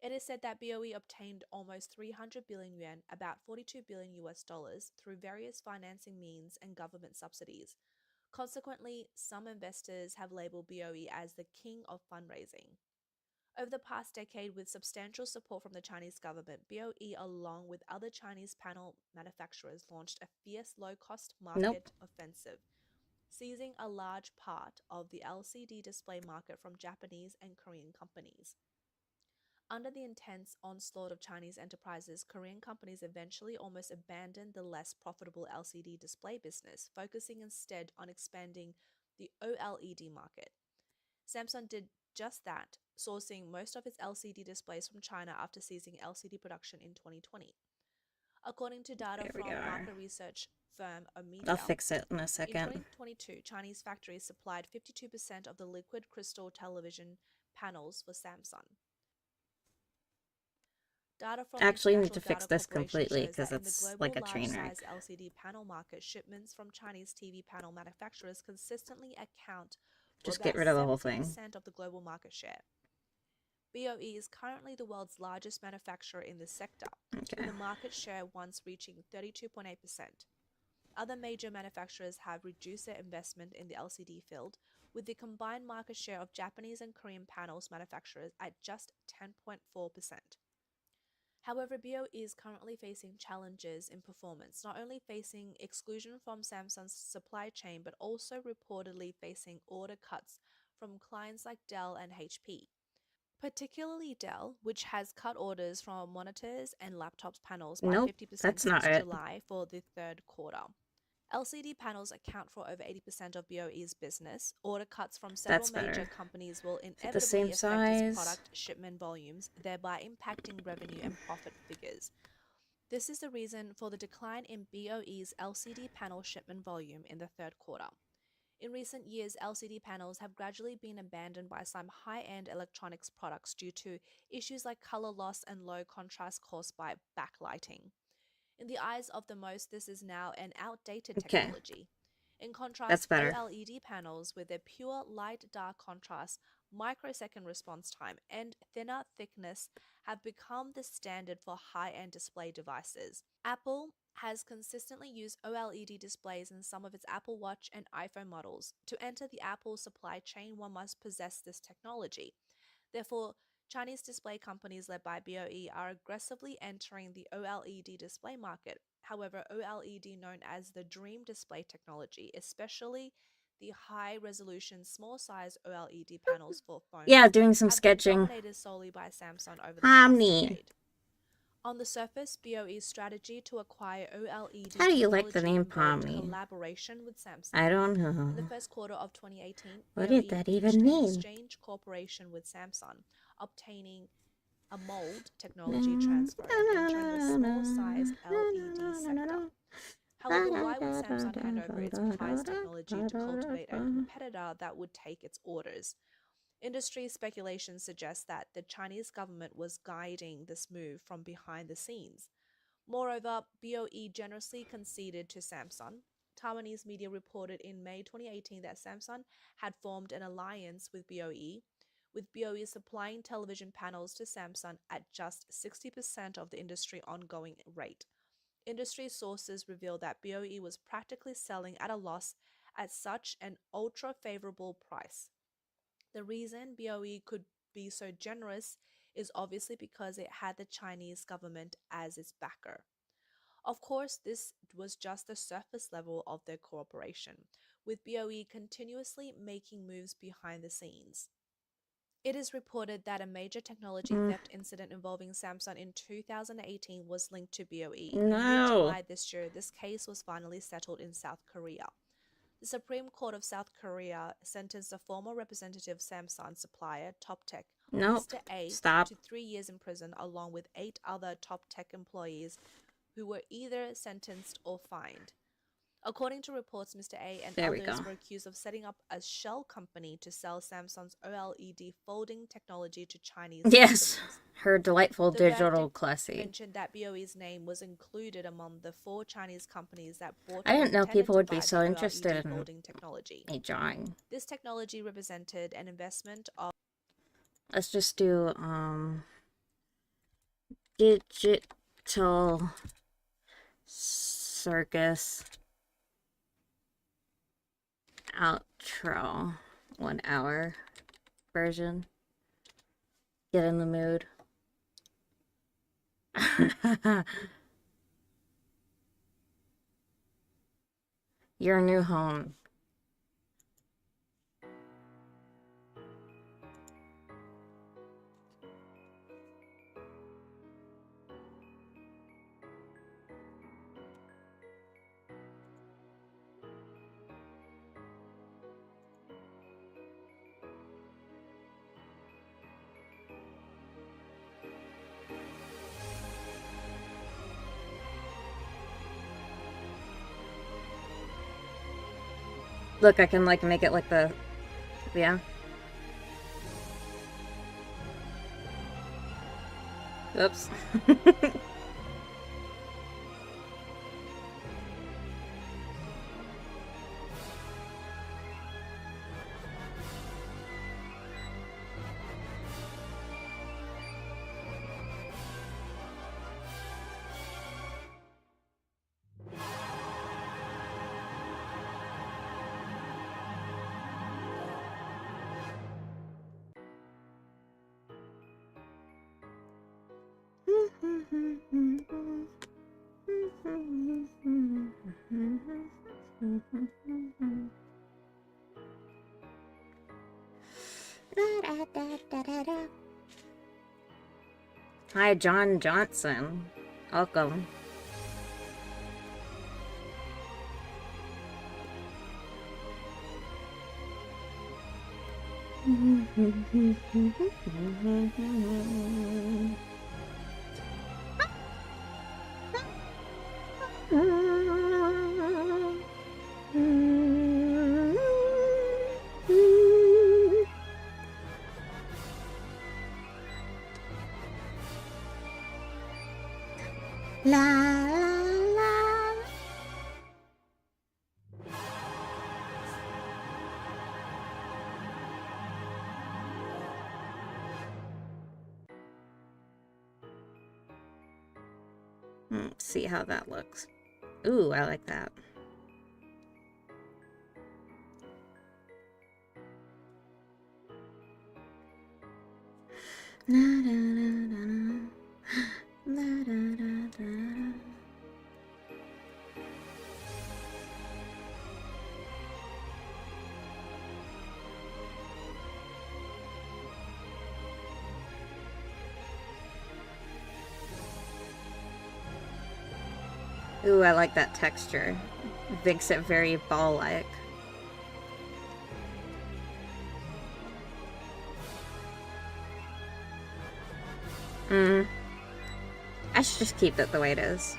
It is said that BOE obtained almost 300 billion yuan, about 42 billion US dollars, through various financing means and government subsidies. Consequently, some investors have labeled BOE as the king of fundraising. Over the past decade, with substantial support from the Chinese government, BOE, along with other Chinese panel manufacturers, launched a fierce low-cost market offensive, seizing a large part of the LCD display market from Japanese and Korean companies. Under the intense onslaught of Chinese enterprises, Korean companies eventually almost abandoned the less profitable LCD display business, focusing instead on expanding the OLED market. Samsung did just that, sourcing most of its LCD displays from China after ceasing LCD production in 2020. According to data There we from are. market research firm Omedia, I'll fix it in a in second. 2022, Chinese factories supplied 52% of the liquid crystal television panels for Samsung. Data from Actually, you need to International fix Data this Corporation completely shows that because in the it's global like a train wreck. large-size LCD panel market, shipments from Chinese TV panel manufacturers consistently account for Just about get rid of the whole thing. 70% of the global market share. BOE is currently the world's largest manufacturer in this sector, Okay. with a market share once reaching 32.8%. Other major manufacturers have reduced their investment in the LCD field, with the combined market share of Japanese and Korean panels manufacturers at just 10.4%. However, BOE is currently facing challenges in performance, not only facing exclusion from Samsung's supply chain, but also reportedly facing order cuts from clients like Dell and HP. Particularly Dell, which has cut orders from monitors and laptops panels by Nope, 50% that's not since it. July for the third quarter. LCD panels account for over 80% of BOE's business. Order cuts from several That's major better. companies will Is it the inevitably same affect size? its product shipment volumes, thereby impacting revenue and profit figures. This is the reason for the decline in BOE's LCD panel shipment volume in the third quarter. In recent years, LCD panels have gradually been abandoned by some high-end electronics products due to issues like color loss and low contrast caused by backlighting. In the eyes of the most, this is now an outdated Okay. technology. In contrast, That's better. OLED panels with their pure light-dark contrast, microsecond response time, and thinner thickness have become the standard for high-end display devices. Apple has consistently used OLED displays in some of its Apple Watch and iPhone models. To enter the Apple supply chain, one must possess this technology. Therefore, Chinese display companies led by BOE are aggressively entering the OLED display market. However, OLED, known as the dream display technology, especially the high-resolution, small-size OLED panels for phones, Yeah, doing some have been sketching. dominated solely by Samsung over the past Pomni. decade. On the surface, BOE's strategy to acquire OLED How do you like the technology name involved Pomni? collaboration with Samsung. I don't In the know. first quarter of 2018, What BOE did that reached even an mean? exchange cooperation with Samsung, obtaining a mold technology transfer and entering the small-size LED sector. However, why would Samsung hand over its prized technology to cultivate a competitor that would take its orders? Industry speculation suggests that the Chinese government was guiding this move from behind the scenes. Moreover, BOE generously conceded to Samsung. Taiwanese media reported in May 2018 that Samsung had formed an alliance with BOE supplying television panels to Samsung at just 60% of the industry ongoing rate. Industry sources reveal that BOE was practically selling at a loss at such an ultra-favorable price. The reason BOE could be so generous is obviously because it had the Chinese government as its backer. Of course, this was just the surface level of their cooperation, with BOE continuously making moves behind the scenes. It is reported that a major technology theft incident involving Samsung in 2018 was linked to BOE. In mid-July this year, this case was finally settled in South Korea. The Supreme Court of South Korea sentenced a former representative Samsung supplier, Top Tech, Mr. A, to 3 years in prison, along with 8 other Top Tech employees who were either sentenced or fined. According to reports, Mr. A and others were accused of setting up a shell company to sell Samsung's OLED folding technology to Chinese Yes, citizens. her delightful The digital verdict classy. mentioned that BOE's name was included among the 4 Chinese companies that bought I didn't know intended people to would be buy so the interested OLED in folding technology. a drawing. This technology represented an investment of Let's just do digital circus outro 1 hour version. Get in the mood. Your new home. Look, I can like make it like the, yeah. Oops. Hi, John Johnson. Welcome. La la la. Let's see how that looks. Ooh, I like that. La da da da da. La da da da da. Ooh, I like that texture. It makes it very ball-like. I should just keep it the way it is.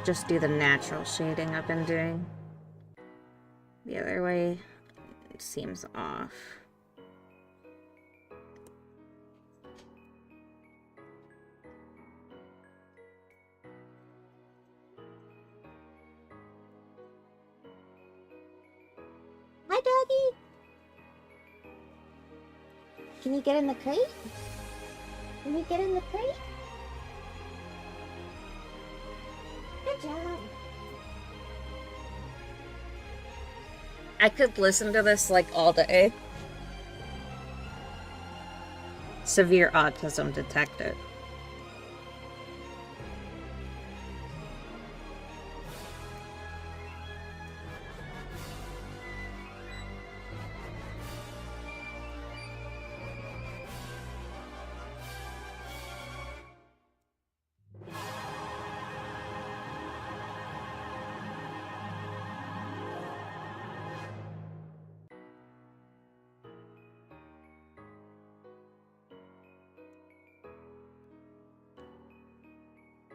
Just do the natural shading I've been doing. The other way, it seems off. Hi, doggy. Can you get in the crate? Can you get in the crate? Good job. I could listen to this like all day. Severe autism detected.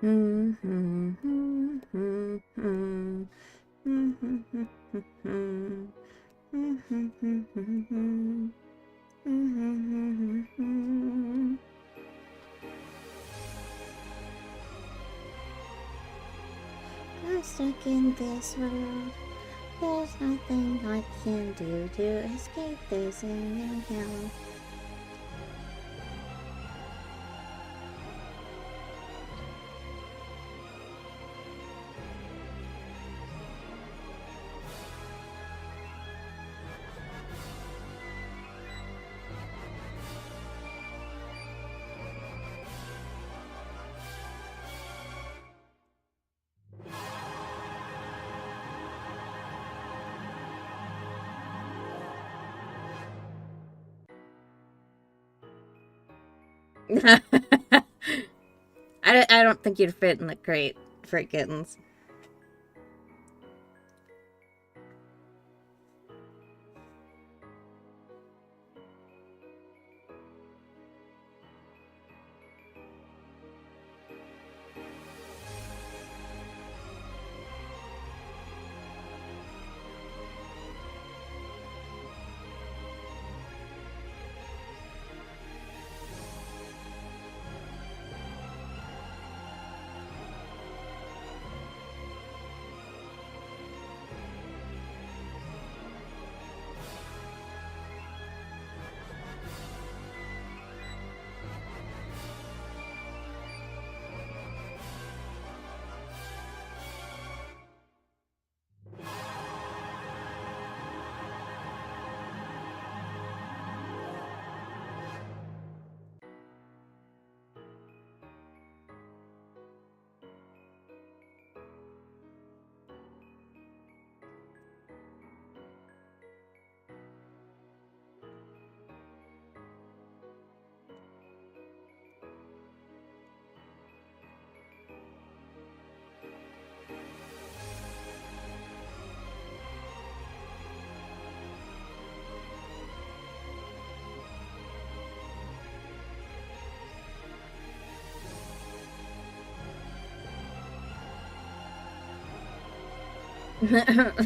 I'm stuck in this world. There's nothing I can do to escape this in hell. I don't think you'd fit in the crate for kittens.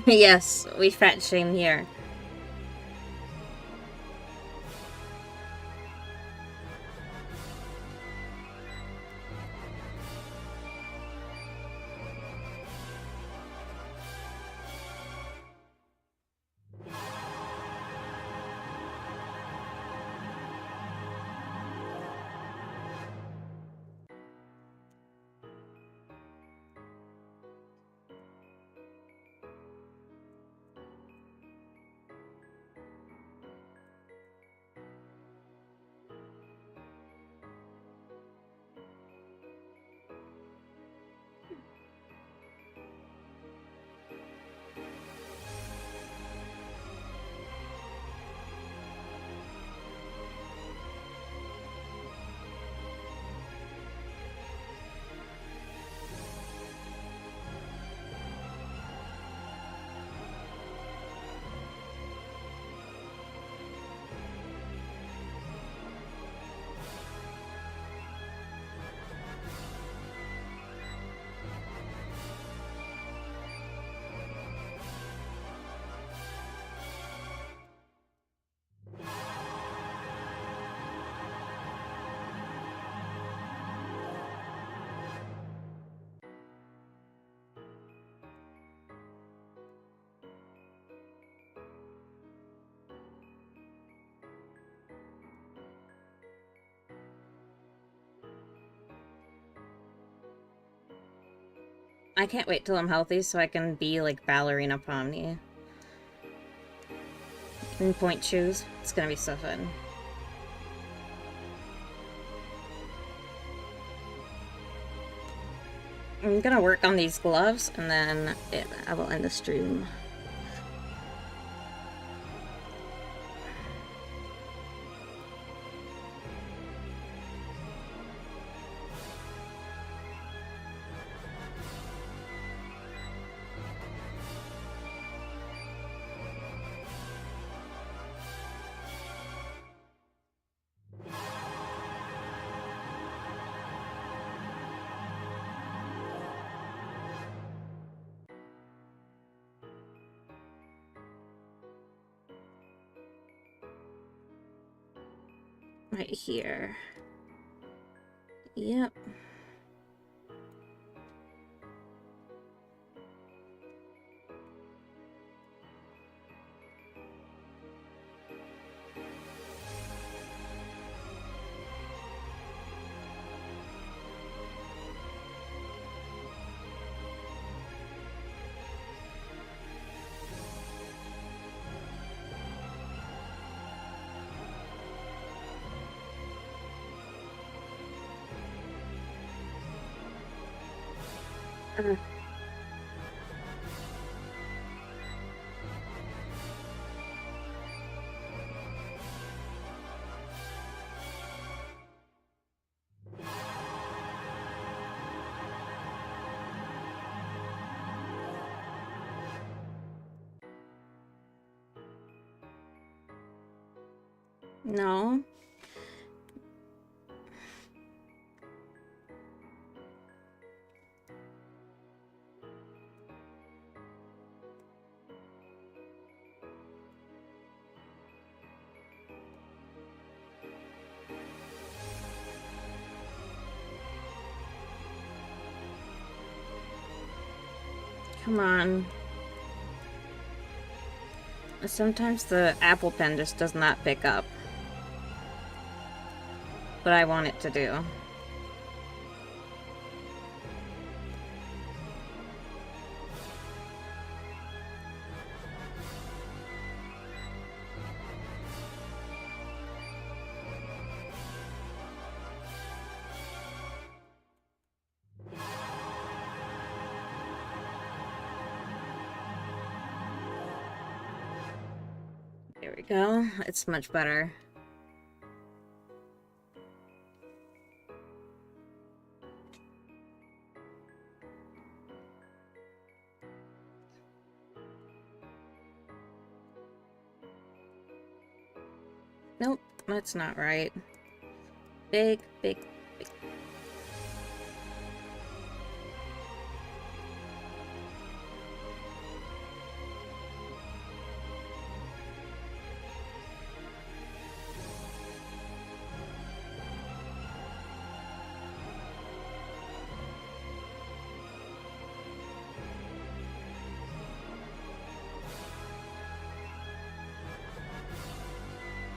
Yes, we fat shame here. I can't wait till I'm healthy so I can be like Ballerina Pomni. In point shoes. It's gonna be so fun. I'm gonna work on these gloves and then I will end the stream. Right here. Yep. No. Come on. Sometimes the Apple Pen just does not pick up. But I want it to do. There we go. It's much better. Nope, that's not right. Big, big, big.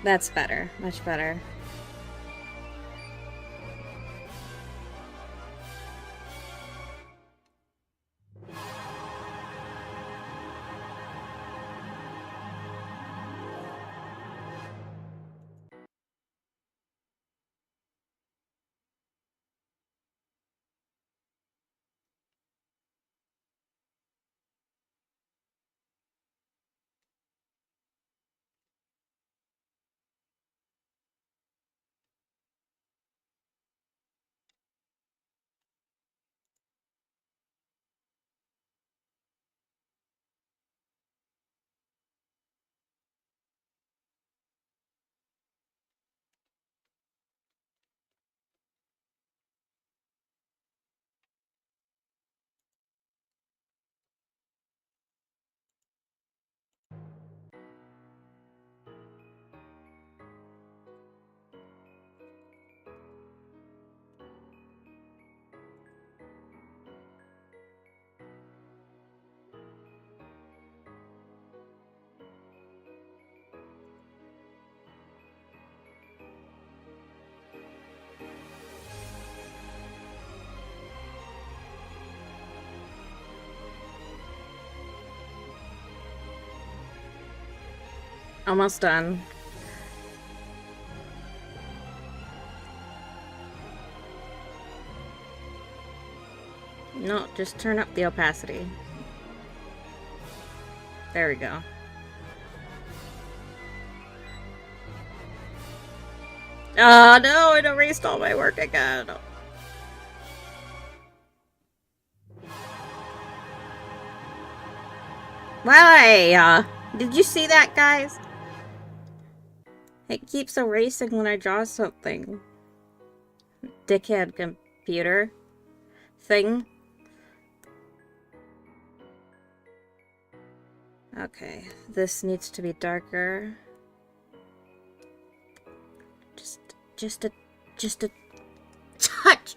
That's better. Much better. Almost done. No, just turn up the opacity. There we go. Oh no, it erased all my work again. Why? Did you see that, guys? It keeps erasing when I draw something. Dickhead computer thing. Okay, this needs to be darker. Just a touch.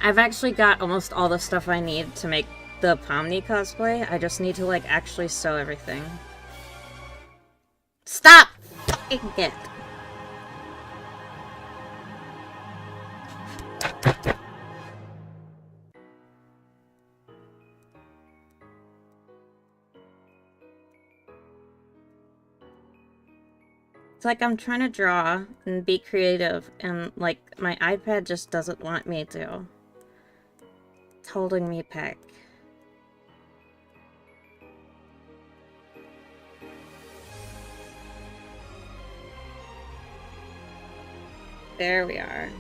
I've actually got almost all the stuff I need to make the Pomni cosplay. I just need to, like, actually sew everything. Stop fucking it! It's like I'm trying to draw and be creative, and, like, my iPad just doesn't want me to. It's holding me back. There we are.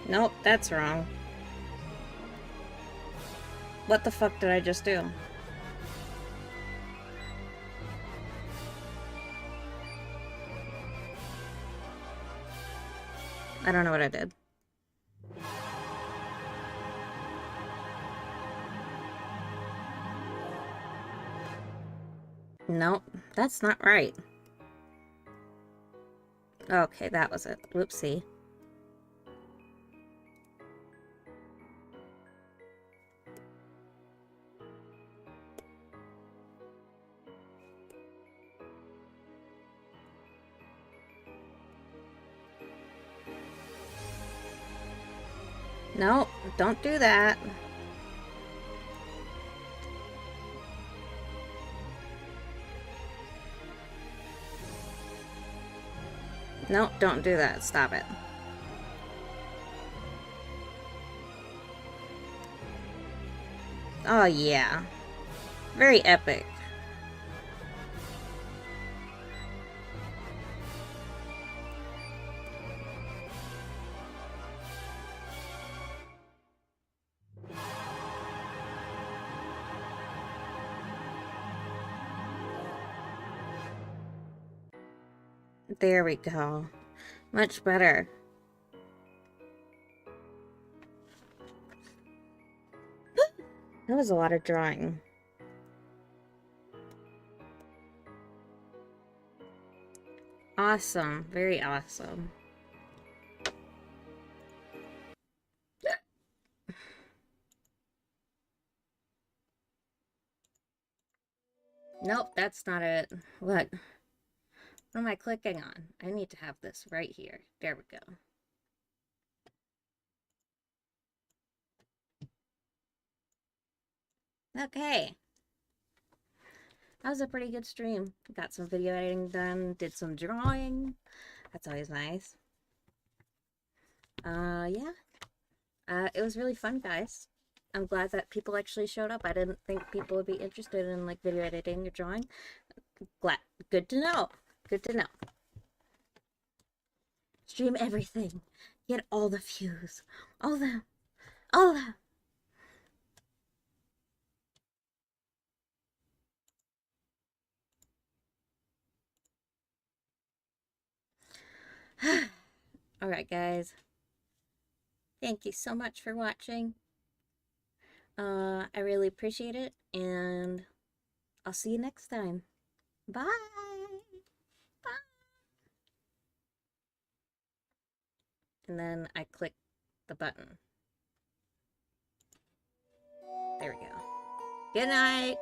Nope, that's wrong. What the fuck did I just do? I don't know what I did. Nope, that's not right. Okay, that was it. Whoopsie. Nope, don't do that. Nope, don't do that. Stop it. Oh, yeah. Very epic. There we go. Much better. That was a lot of drawing. Awesome. Very awesome. Nope, that's not it. What? What am I clicking on? I need to have this right here. There we go. Okay. That was a pretty good stream. Got some video editing done, did some drawing. That's always nice. Yeah. It was really fun, guys. I'm glad that people actually showed up. I didn't think people would be interested in, like, video editing or drawing. Glad. Good to know. Good to know. Stream everything. Get all the views. All of them. All of them. Alright, guys. Thank you so much for watching. I really appreciate it, and I'll see you next time. Bye! Bye! And then I click the button. There we go. Good night!